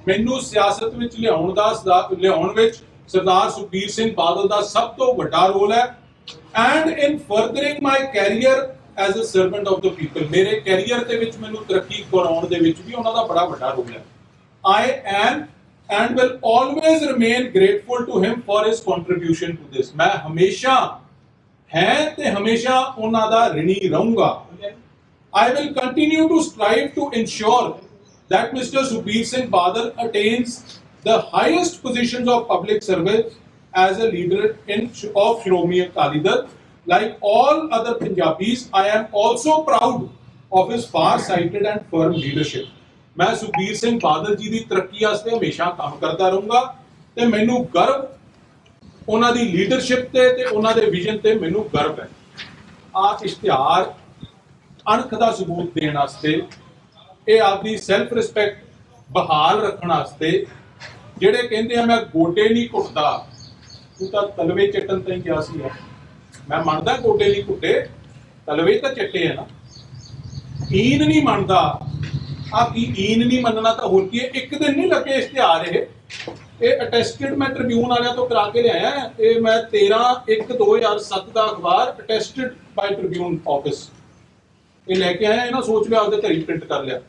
ਮੈਨੂੰ ਸਿਆਸਤ ਵਿੱਚ ਲਿਆਉਣ ਵਿੱਚ ਸਰਦਾਰ ਸੁਖਬੀਰ ਸਿੰਘ ਬਾਦਲ ਦਾ ਸਭ ਤੋਂ ਵੱਡਾ role ਹੈ। And in furthering my career as a servant of the people, ਮੇਰੇ ਕੈਰੀਅਰ ਦੇ ਵਿੱਚ ਮੈਨੂੰ ਤਰੱਕੀ ਕਰਾਉਣ ਦੇ ਵਿੱਚ ਵੀ ਉਹਨਾਂ ਦਾ ਬੜਾ ਵੱਡਾ ਰੋਲ ਹੈ। I am and will always remain grateful to him for his contribution to this. ਮੈਂ ਹਮੇਸ਼ਾ ਹੈ ਤੇ ਹਮੇਸ਼ਾ ਉਹਨਾਂ ਦਾ ਰਿਣੀ ਰਹੂੰਗਾ। I will continue to strive to ensure that Mr. Sukhbir Singh Badal attains the highest positions of public service as a leader of Sh੍ਰੋਮਣੀ Akali Dal. Like all other Punjabis, I am also proud of his far-sighted and firm leadership. मैं सुखबीर सिंह बादल जी ਦੀ ਤਰੱਕੀ ਵਾਸਤੇ ਹਮੇਸ਼ਾ ਕੰਮ ਕਰਦਾ ਰਹੂੰਗਾ ਤੇ ਮੈਨੂੰ ਗਰਵ ਉਹਨਾਂ ਦੀ leadership ਤੇ ਉਹਨਾਂ ਦੇ ਵਿਜ਼ਨ ਤੇ ਮੈਨੂੰ ਗਰਵ ਹੈ। ਆ ਇਸ਼ਤਿਹਾਰ ਅਣਖ ਦਾ ਸਬੂਤ ਦੇਣ ਵਾਸਤੇ, ਇਹ ਆਪਦੀ ਸੈਲਫ ਰਿਸਪੈਕਟ ਬਹਾਲ ਰੱਖਣ ਵਾਸਤੇ, ਜਿਹੜੇ ਕਹਿੰਦੇ ਆ ਮੈਂ ਗੋਡੇ ਨਹੀਂ ਘੁੱਟਦਾ, ਤੂੰ ਤਾਂ ਤਲਵੇ ਚੱਟਣ ਤਾਈਂ ਗਿਆ ਸੀ। ਮੈਂ ਮੰਨਦਾ ਗੋਡੇ ਨਹੀਂ ਘੁੱਟੇ, ਤਲਵੇ ਤਾਂ ਚੱਟੇ ਆ ਨਾ। ਈਨ ਨਹੀਂ ਮੰਨਦਾ, ਆ ਕੀ ਈਨ ਨਹੀਂ ਮੰਨਣਾ ਤਾਂ ਹੋਰ ਕੀ ਹੈ। ਇੱਕ ਦਿਨ ਨਹੀਂ ਲੱਗੇ ਇਸ਼ਤਿਹਾਰ, ਇਹ ਅਟੈਸਟਡ ਮੈਂ ਟ੍ਰਿਬਿਊਨ ਵਾਲਿਆਂ ਤੋਂ ਕਰਾ ਕੇ ਲਿਆਇਆ। ਇਹ ਮੈਂ 13/1/2007 ਦਾ ਅਖਬਾਰ ਅਟੈਸਟਡ ਬਾਈ ਟ੍ਰਿਬਿਊਨ ਆਫਿਸ ਇਹ ਲੈ ਕੇ ਆਇਆ। ਇਹਨਾਂ ਸੋਚ ਲਿਆ ਆਪਦੇ ਘਰੀ ਪ੍ਰਿੰਟ ਕਰ ਲਿਆ,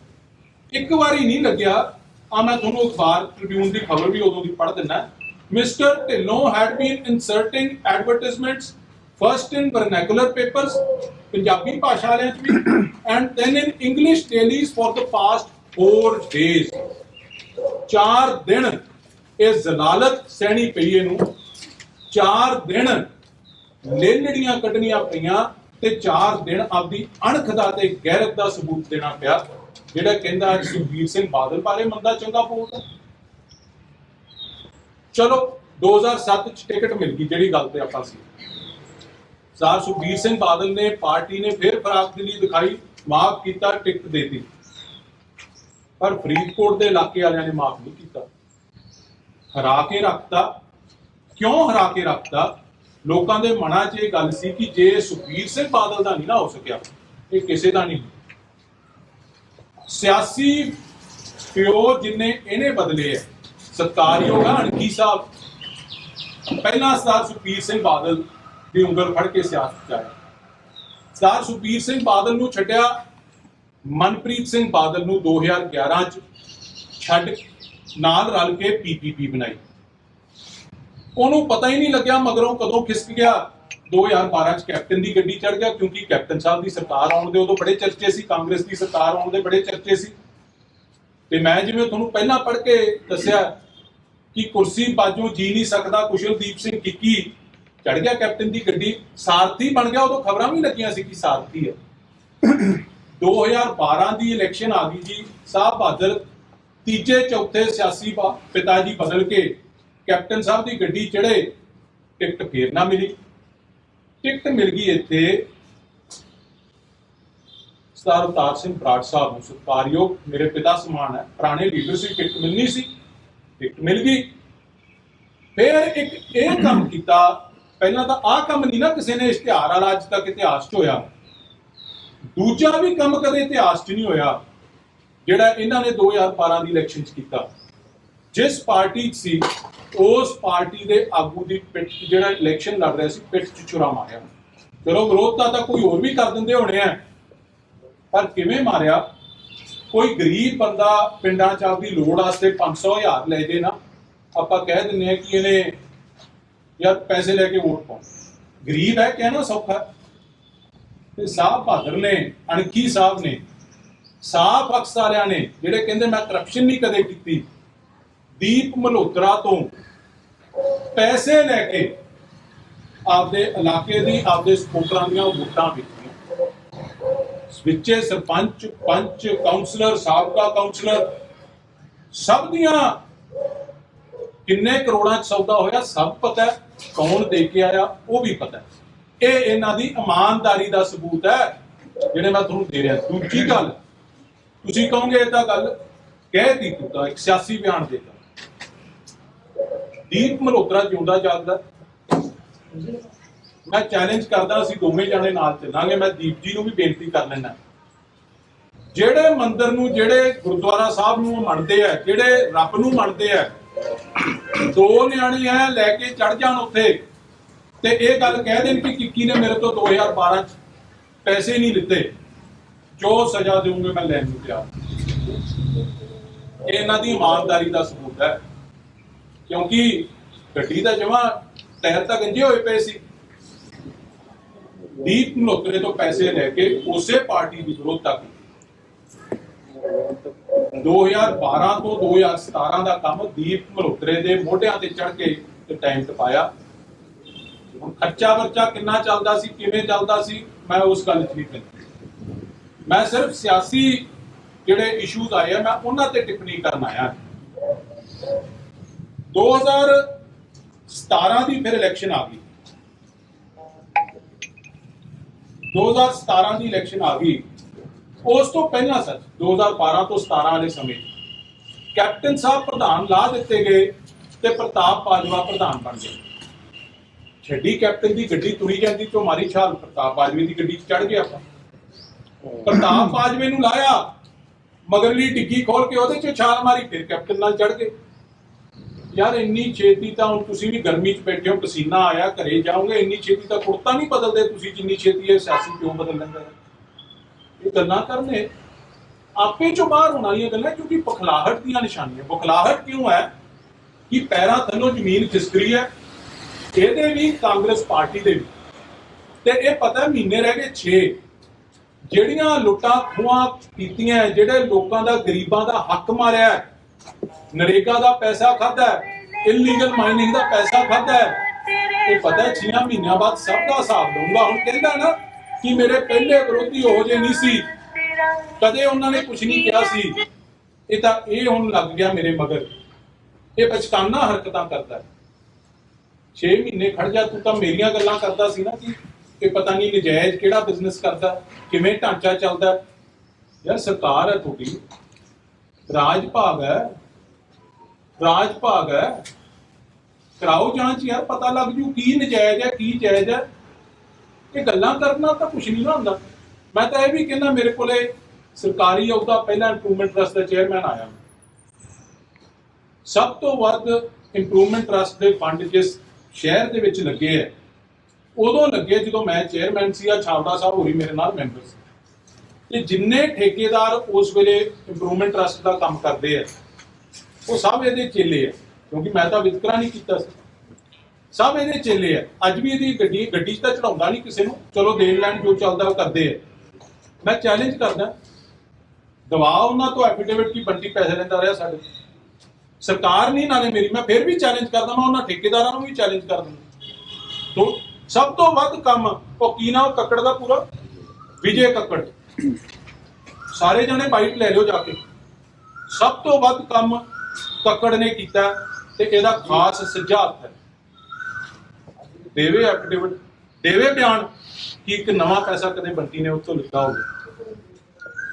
ਇੱਕ ਵਾਰੀ ਨਹੀਂ ਲੱਗਿਆ। ਆ ਮੈਂ ਤੁਹਾਨੂੰ ਅਖਬਾਰ ਟ੍ਰਿਬਿਊਨ ਦੀ ਖਬਰ ਵੀ ਉਦੋਂ ਦੀ ਪੜ੍ਹ ਦਿੰਦਾ। Mister Dhillon had been inserting advertisements first in vernacular papers, Punjabi ਭਾਸ਼ਾ ਵਾਲਿਆਂ 'ਚ ਵੀ, and then in English dailies for the past 4 days. 4 ਦਿਨ ਇਹ ਜ਼ਲਾਲਤ ਸਹਿਣੀ ਪਈ ਇਹਨੂੰ, 4 ਦਿਨ ਲੇਲੜੀਆਂ ਕੱਢਣੀਆਂ ਪਈਆਂ ਤੇ 4 ਦਿਨ ਆਪਦੀ ਅਣਖ ਦਾ ਤੇ ਗੈਰਤ ਦਾ ਸਬੂਤ ਦੇਣਾ ਪਿਆ। ਜਿਹੜਾ ਕਹਿੰਦਾ ਸੁਖਬੀਰ ਸਿੰਘ ਬਾਦਲ ਬਾਰੇ ਮੰਦਾ ਚੰਗਾ ਬੋਲਦਾ। ਚਲੋ 2007 ਚ ਟਿਕਟ ਮਿਲ ਗਈ, ਜਿਹੜੀ ਗੱਲ ਤੇ ਆਪਾਂ ਸੀ। ਸਰਦਾਰ ਸੁਖਬੀਰ ਸਿੰਘ ਬਾਦਲ ਨੇ, ਪਾਰਟੀ ਨੇ ਫਿਰ ਫਰਾਖਦਿਲੀ ਦਿਖਾਈ, ਮਾਫ ਕੀਤਾ, ਟਿਕਟ ਦੇਤੀ। ਪਰ ਫਰੀਦਕੋਟ ਦੇ ਇਲਾਕੇ ਵਾਲਿਆਂ ਨੇ ਮਾਫ ਨਹੀਂ ਕੀਤਾ, ਹਰਾ ਕੇ ਰੱਖਤਾ। ਕਿਉਂ ਹਰਾ ਕੇ ਰੱਖਤਾ? ਲੋਕਾਂ ਦੇ ਮਨਾਂ 'ਚ ਇਹ ਗੱਲ ਸੀ ਕਿ ਜੇ ਸੁਖਬੀਰ ਸਿੰਘ ਬਾਦਲ ਦਾ ਨਹੀਂ ਨਾ ਹੋ ਸਕਿਆ, ਇਹ ਕਿਸੇ ਦਾ ਨਹੀਂ। ਸਿਆਸੀ ਪਿਓ ਜਿੰਨੇ ਇਹਨੇ ਬਦਲੇ ਹੈ। ਸਤਿਕਾਰਯੋਗ ਆ ਅਣਖੀ ਸਾਹਿਬ, ਪਹਿਲਾਂ ਸਰਦਾਰ ਸੁਖਬੀਰ ਸਿੰਘ ਬਾਦਲ ਦੀ ਉਂਗਲ ਫੜ ਕੇ ਸਿਆਸਤ 'ਚ ਆਇਆ। ਸਰਦਾਰ ਸੁਖਬੀਰ ਸਿੰਘ ਬਾਦਲ ਨੂੰ ਛੱਡਿਆ, ਮਨਪ੍ਰੀਤ ਸਿੰਘ ਬਾਦਲ ਨੂੰ 2011 'ਚ ਛੱਡ ਨਾਲ ਰਲ ਕੇ ਪੀਪੀਪੀ ਬਣਾਈ। ਉਹਨੂੰ ਪਤਾ ਹੀ ਨਹੀਂ ਲੱਗਿਆ ਮਗਰੋਂ ਕਦੋਂ ਖਿਸਕ ਗਿਆ। 2012 'ਚ ਕੈਪਟਨ ਦੀ ਗੱਡੀ ਚੜ੍ਹ ਗਿਆ, ਕਿਉਂਕਿ ਕੈਪਟਨ ਸਾਹਿਬ ਦੀ ਸਰਕਾਰ ਆਉਣ ਦੇ ਉਦੋਂ ਬੜੇ ਚਰਚੇ ਸੀ, ਕਾਂਗਰਸ ਦੀ ਸਰਕਾਰ ਆਉਣ ਦੇ ਬੜੇ ਚਰਚੇ ਸੀ। ਤੇ ਮੈਂ ਜਿਵੇਂ ਤੁਹਾਨੂੰ ਪਹਿਲਾਂ ਪੜ੍ਹ ਕੇ ਦੱਸਿਆ ਕਿ ਕੁਰਸੀ ਬਾਜੋਂ ਜੀ ਨਹੀਂ ਸਕਦਾ ਕੁਸ਼ਲਦੀਪ ਸਿੰਘ ਕਿੱਕੀ ਚੜ੍ਹ ਗਿਆ ਕੈਪਟਨ ਦੀ ਗੱਡੀ, ਸਾਰਥੀ ਬਣ ਗਿਆ। ਉਦੋਂ ਖਬਰਾਂ ਵੀ ਲੱਗੀਆਂ ਸੀ ਕਿ ਸਾਰਥੀ ਹੈ। 2012 ਦੀ ਇਲੈਕਸ਼ਨ ਆ ਗਈ ਜੀ, ਸਾਹਿਬ ਬਹਾਦਰ ਤੀਜੇ ਚੌਥੇ ਸਿਆਸੀ ਪਿਤਾ ਜੀ ਬਦਲ ਕੇ ਕੈਪਟਨ ਸਾਹਿਬ ਦੀ ਗੱਡੀ ਚੜ੍ਹੇ, ਟਿਕਟ ਫੇਰ ਨਾ ਮਿਲੀ। ਟਿਕਟ ਮਿਲ ਗਈ ਇੱਥੇ ਸਰਦਾਰ ਅਵਤਾਰ ਸਿੰਘ ਬਰਾੜ ਸਾਹਿਬ ਨੂੰ, ਸਤਿਕਾਰਯੋਗ ਮੇਰੇ ਪਿਤਾ ਸਮਾਨ ਹੈ, ਪੁਰਾਣੇ ਲੀਡਰ ਸੀ, ਟਿਕਟ ਮਿਲਣੀ ਸੀ, ਟਿਕਟ ਮਿਲ ਗਈ। ਫਿਰ ਇੱਕ ਇਹ ਕੰਮ ਕੀਤਾ, ਪਹਿਲਾਂ ਤਾਂ ਆਹ ਕੰਮ ਨਹੀਂ ਨਾ ਕਿਸੇ ਨੇ ਇਸ਼ਤਿਹਾਰ ਵਾਲਾ ਅੱਜ ਤੱਕ ਇਤਿਹਾਸ 'ਚ ਹੋਇਆ। ਦੂਜਾ ਵੀ ਕੰਮ ਕਦੇ ਇਤਿਹਾਸ 'ਚ ਨਹੀਂ ਹੋਇਆ ਜਿਹੜਾ ਇਹਨਾਂ ਨੇ 2012 ਦੀ ਇਲੈਕਸ਼ਨ 'ਚ ਕੀਤਾ। ਜਿਸ ਪਾਰਟੀ 'ਚ ਸੀ ਉਸ ਪਾਰਟੀ ਦੇ ਆਗੂ ਦੀ ਪਿੱਠ ਜਿਹੜਾ ਇਲੈਕਸ਼ਨ ਲੜ ਰਿਹਾ ਸੀ, ਪਿੱਠ 'ਚ ਛੁਰਾ ਮਾਰਿਆ। ਚਲੋ ਵਿਰੋਧਤਾ ਤਾਂ ਕੋਈ ਹੋਰ ਵੀ ਕਰ ਦਿੰਦੇ ਹੋਣੇ ਆ, ਪਰ ਕਿਵੇਂ ਮਾਰਿਆ? ਕੋਈ ਗਰੀਬ ਬੰਦਾ ਪਿੰਡਾਂ 'ਚ ਆਪਦੀ ਲੋੜ ਵਾਸਤੇ 500,000 ਲੈ ਜੇ ਨਾ, ਆਪਾਂ ਕਹਿ ਦਿੰਦੇ ਆ ਕਿ ਇਹਨੇ ਯਾਰ ਪੈਸੇ ਲੈ ਕੇ ਵੋਟ ਪਾਓ। ਗਰੀਬ ਹੈ, ਕਹਿਣਾ ਸੌਖਾ। ਤੇ ਸਾਹਿਬ ਬਹਾਦਰ ਨੇ, ਅਣਖੀ ਸਾਹਿਬ ਨੇ, ਸਾਫ ਅਕਸਾਰਿਆਂ ਨੇ ਜਿਹੜੇ ਕਹਿੰਦੇ ਮੈਂ ਕਰਪਸ਼ਨ ਨਹੀਂ ਕਦੇ ਕੀਤੀ, ਦੀਪ ਮਲਹੋਤਰਾ ਤੋਂ ਪੈਸੇ ਲੈ ਕੇ ਆਪਦੇ ਇਲਾਕੇ ਦੀ, ਆਪਦੇ ਸਪੋਰਟਰਾਂ ਦੀਆਂ ਵੋਟਾਂ ਵੇਚੀਆਂ। ਵਿੱਚੇ ਸਰਪੰਚ, ਪੰਚ, ਕਾਉਂਸਲਰ, ਸਾਬਕਾ ਕਾਉਂਸਲਰ, ਸਭ ਦੀਆਂ ਕਿੰਨੇ ਕਰੋੜਾਂ 'ਚ ਸੌਦਾ ਹੋਇਆ ਸਭ ਪਤਾ ਹੈ, ਕੌਣ ਦੇ ਕੇ ਆਇਆ ਉਹ ਵੀ ਪਤਾ ਹੈ। ਇਹ ਇਹਨਾਂ ਦੀ ਇਮਾਨਦਾਰੀ ਦਾ ਸਬੂਤ ਹੈ ਜਿਹੜੇ ਮੈਂ ਤੁਹਾਨੂੰ ਦੇ ਰਿਹਾ। ਦੂਜੀ ਗੱਲ, ਤੁਸੀਂ ਕਹੋਗੇ ਇਹ ਤਾਂ ਗੱਲ ਕਹਿ ਦਿੱਤੀ, ਤੂੰ ਤਾਂ ਇੱਕ ਸਿਆਸੀ ਬਿਆਨ ਦੇਤਾ। ਦੀਪ ਮਲਹੋਤਰਾ ਜਿਉਂਦਾ ਜਾਗਦਾ। ਮੈਂ ਚੈਲੰਜ ਕਰਦਾ, ਅਸੀਂ ਦੋਵੇਂ ਜਾਣੇ ਨਾਲ ਚੱਲਾਂਗੇ। ਮੈਂ ਦੀਪ ਜੀ ਨੂੰ ਵੀ ਬੇਨਤੀ ਕਰ ਲੈਣਾ, ਜਿਹੜੇ ਮੰਦਿਰ ਨੂੰ, ਜਿਹੜੇ ਗੁਰਦੁਆਰਾ ਸਾਹਿਬ ਨੂੰ ਮੰਨਦੇ ਆ, ਜਿਹੜੇ ਰੱਬ ਨੂੰ ਮੰਨਦੇ ਆ, 2 ਨਿਆਣੇ ਐ ਲੈ ਕੇ ਚੜ ਜਾਣ ਉੱਥੇ ਤੇ ਇਹ ਗੱਲ ਕਹਿ ਦੇਣ ਕਿ ਕਿੱਕੀ ਨੇ ਮੇਰੇ ਤੋਂ 2012 ਚ ਪੈਸੇ ਨਹੀਂ ਲਿੱਤੇ, ਜੋ ਸਜ਼ਾ ਦੇਵਾਂਗੇ ਮੈਂ ਲੈਣ ਨੂੰ ਤਿਆਰ। ਇਹ ਇਹਨਾਂ ਦੀ ਇਮਾਨਦਾਰੀ ਦਾ ਸਬੂਤ ਹੈ, ਕਿਉਂਕਿ ਗੱਡੀ ਦਾ ਜਮਾ ਟਾਇਰ ਤਾਂ ਗੰਜੇ ਹੋਏ ਪਏ ਸੀ। ਦੀਪ ਮਲਹੋਤਰੇ ਤੋਂ ਪੈਸੇ ਲੈ ਕੇ ਉਸੇ ਪਾਰਟੀ ਦੀ ਵਿਰੋਧਤਾ ਕੀਤੀ। 2012 ਤੋਂ 2017 ਦਾ ਕੰਮ ਦੀਪ ਮਲਹੋਤਰੇ ਦੇ ਮੋਢਿਆਂ ਤੇ ਚੜ ਕੇ ਟਾਈਮ ਟਪਾਇਆ। ਹੁਣ ਖਰਚਾ ਵਰਚਾ ਕਿੰਨਾ ਚੱਲਦਾ ਸੀ, ਕਿਵੇਂ ਚੱਲਦਾ ਸੀ, ਮੈਂ ਉਸ ਗੱਲ 'ਚ ਨਹੀਂ ਪੈਂਦਾ। ਮੈਂ ਸਿਰਫ ਸਿਆਸੀ ਜਿਹੜੇ ਇਸ਼ੂਜ਼ ਆਏ ਆ ਮੈਂ ਉਹਨਾਂ ਤੇ ਟਿੱਪਣੀ ਕਰਨ ਆਇਆ। 2017 ਦੀ ਫਿਰ ਇਲੈਕਸ਼ਨ ਆ ਗਈ। 2017 ਦੀ ਇਲੈਕਸ਼ਨ ਆ ਗਈ। ਉਸ ਤੋਂ ਪਹਿਲਾਂ ਸੱਚ 2012 ਤੋਂ 17 ਵਾਲੇ ਸਮੇਂ ਕੈਪਟਨ ਸਾਹਿਬ ਪ੍ਰਧਾਨ ਲਾ ਦਿੱਤੇ ਗਏ ਤੇ ਪ੍ਰਤਾਪ ਬਾਜਵਾ ਪ੍ਰਧਾਨ ਬਣ ਗਏ। ਛੱਡੀ ਕੈਪਟਨ ਦੀ ਗੱਡੀ ਤੁਰੀ ਜਾਂਦੀ ਤੋਂ ਮਾਰੀ ਛਾਲ, ਪ੍ਰਤਾਪ ਬਾਜਵੇ ਦੀ ਗੱਡੀ 'ਚ ਚੜ ਗਏ ਆਪਾਂ। ਪ੍ਰਤਾਪ ਬਾਜਵੇ ਨੂੰ ਲਾਇਆ, ਮਗਰਲੀ ਡਿੱਗੀ ਖੋਲ ਕੇ ਉਹਦੇ 'ਚ ਛਾਲ ਮਾਰੀ, ਫਿਰ ਕੈਪਟਨ ਨਾਲ ਚੜ ਗਏ। ਯਾਰ ਇੰਨੀ ਛੇਤੀ ਤਾਂ ਹੁਣ ਤੁਸੀਂ ਵੀ ਗਰਮੀ 'ਚ ਬੈਠੇ ਹੋ, ਪਸੀਨਾ ਆਇਆ, ਘਰੇ ਜਾਓਗੇ, ਇੰਨੀ ਛੇਤੀ ਤਾਂ ਕੁੜਤਾ ਨਹੀਂ ਬਦਲਦੇ ਤੁਸੀਂ ਜਿੰਨੀ ਛੇਤੀ ਇਹ ਸਿਆਸੀ ਕਿਉਂ ਬਦਲ ਲੈਂਦਾ। ਇਹ ਗੱਲਾਂ ਕਰਨੇ ਆਪੇ ਚੋਂ ਬਾਹਰ ਹੋਣ ਵਾਲੀਆਂ ਗੱਲਾਂ, ਕਿਉਂਕਿ ਬਖਲਾਹਟ ਦੀਆਂ ਨਿਸ਼ਾਨੀਆਂ। ਬਖਲਾਹਟ ਕਿਉਂ ਹੈ ਕਿ ਪੈਰਾਂ ਥੱਲੋਂ ਜ਼ਮੀਨ ਖਿਸਕ ਰਹੀ ਹੈ, ਇਹਦੇ ਵੀ ਕਾਂਗਰਸ ਪਾਰਟੀ ਦੇ ਵੀ। ਤੇ ਇਹ ਪਤਾ ਮਹੀਨੇ ਰਹਿ ਗਏ 6, ਜਿਹੜੀਆਂ ਲੁੱਟਾਂ ਖੋਹਾਂ ਕੀਤੀਆਂ, ਜਿਹੜੇ ਲੋਕਾਂ ਦਾ, ਗਰੀਬਾਂ ਦਾ ਹੱਕ ਮਾਰਿਆ, ਨਰੇਗਾ ਦਾ ਪੈਸਾ ਖਾਧਾ, ਇਲੀਗਲ ਮਾਈਨਿੰਗ ਦਾ ਪੈਸਾ ਖਾਧਾ, ਇਹ ਪਤਾ 6 ਮਹੀਨਿਆਂ ਬਾਅਦ ਸਭ ਦਾ ਹਿਸਾਬ ਲਊਗਾ। ਹੁਣ ਕਹਿੰਦਾ ਨਾ ਕਿ ਮੇਰੇ ਪਹਿਲੇ ਵਿਰੋਧੀ ਉਹੋ ਜਿਹੇ ਨਹੀਂ ਸੀ, ਕਦੇ ਉਹਨਾਂ ਨੇ ਕੁਝ ਨਹੀਂ ਕਿਹਾ ਸੀ, ਇਹ ਤਾਂ ਇਹ ਹੁਣ ਲੱਗ ਗਿਆ ਮੇਰੇ ਮਗਰ, ਇਹ ਬਚਕਾਨਾ ਹਰਕਤਾਂ ਕਰਦਾ। 6 ਮਹੀਨੇ ਖੜ ਜਾ, ਤੂੰ ਤਾਂ ਮੇਰੀਆਂ ਗੱਲਾਂ ਕਰਦਾ ਸੀ ਨਾ ਕਿ ਇਹ ਪਤਾ ਨਹੀਂ ਨਜਾਇਜ਼ ਕਿਹੜਾ ਬਿਜ਼ਨਸ ਕਰਦਾ, ਕਿਵੇਂ ਢਾਂਚਾ ਚੱਲਦਾ। ਯਾਰ ਸਰਕਾਰ ਹੈ ਤੁਹਾਡੀ, ਰਾਜ ਭਾਗ ਹੈ, ਰਾਜ ਭਾਗ ਹੈ, ਕਰਾਓ ਜਾਂਚ ਯਾਰ, ਪਤਾ ਲੱਗ ਜੂ ਕੀ ਨਜਾਇਜ਼ ਹੈ ਕੀ ਜਾਇਜ਼ ਹੈ। ਇਹ ਗੱਲਾਂ ਕਰਨਾ ਤਾਂ ਕੁਛ ਨਹੀਂ ਨਾ ਹੁੰਦਾ। ਮੈਂ ਤਾਂ ਇਹ ਵੀ ਕਹਿੰਦਾ, ਮੇਰੇ ਕੋਲੇ ਸਰਕਾਰੀ ਅਹੁਦਾ ਪਹਿਲਾਂ ਇੰਪਰੂਵਮੈਂਟ ਟਰਸਟ ਦਾ ਚੇਅਰਮੈਨ ਆਇਆ, ਸਭ ਤੋਂ ਵੱਧ ਇੰਪਰੂਵਮੈਂਟ ਟਰਸਟ ਦੇ ਫੰਡ ਜਿਸ ਸ਼ਹਿਰ ਦੇ ਵਿੱਚ ਲੱਗੇ ਹੈ ਉਦੋਂ ਲੱਗੇ ਜਦੋਂ ਮੈਂ ਚੇਅਰਮੈਨ ਸੀ। ਆ ਛਾਵੜਾ ਸਾਹਿਬ ਹੋਰੀ ਮੇਰੇ ਨਾਲ ਮੈਂਬਰ ਸੀ। ਤੇ ਜਿੰਨੇ ਠੇਕੇਦਾਰ ਉਸ ਵੇਲੇ ਇੰਪਰੂਵਮੈਂਟ ਟਰਸਟ ਦਾ ਕੰਮ ਕਰਦੇ ਆ ਉਹ ਸਭ ਇਹਦੇ ਚੇਲੇ ਆ, ਕਿਉਂਕਿ ਮੈਂ ਤਾਂ ਵਿਤਕਰਾ ਨਹੀਂ ਕੀਤਾ ਸੀ। ਸਭ ਇਹਦੇ ਚੇਲੇ ਆ। ਅੱਜ ਵੀ ਇਹਦੀ ਗੱਡੀ 'ਚ ਤਾਂ ਚੜਾਉਂਦਾ ਨਹੀਂ ਕਿਸੇ ਨੂੰ, ਚਲੋ ਦੇਣ ਲੈਣ ਜੋ ਚੱਲਦਾ ਉਹ ਕਰਦੇ ਆ। ਮੈਂ ਚੈਲੰਜ ਕਰਦਾ, ਦਵਾ ਉਹਨਾਂ ਤੋਂ ਐਫੀਡੇਵਿਟ ਕੀ ਬੰਟੀ ਪੈਸੇ ਲੈਂਦਾ ਰਿਹਾ ਸਾਡੇ ਸਰਕਾਰ ਨਹੀਂ ਨਾਲੇ ਮੇਰੀ। ਮੈਂ ਫਿਰ ਵੀ ਚੈਲੰਜ ਕਰਦਾ, ਮੈਂ ਉਹਨਾਂ ਠੇਕੇਦਾਰਾਂ ਨੂੰ ਵੀ ਚੈਲੰਜ ਕਰ ਦਿੰਦਾ। ਤੋਂ ਸਭ ਤੋਂ ਵੱਧ ਕੰਮ ਉਹ ਕੀ ਨਾ ਉਹ ਕੱਕੜ ਦਾ ਪੂਰਾ ਵਿਜੇ ਕੱਕੜ, ਸਾਰੇ ਜਣੇ ਬਾਈਟ ਲੈ ਲਿਓ ਜਾ ਕੇ। ਸਭ ਤੋਂ ਵੱਧ ਕੰਮ ਕੱਕੜ ਨੇ ਕੀਤਾ ਤੇ ਇਹਦਾ ਖਾਸ ਸੱਜਾ ਹੱਥ ਹੈ। ਦੇਵੇ ਐਫੀਡੇਵਿਟ, ਦੇਵੇ ਬਿਆਨ ਕਿ ਇੱਕ ਨਵਾਂ ਪੈਸਾ ਕਦੇ ਬੰਟੀ ਨੇ ਉੱਥੋਂ ਲਿਖਾ ਹੋਵੇ।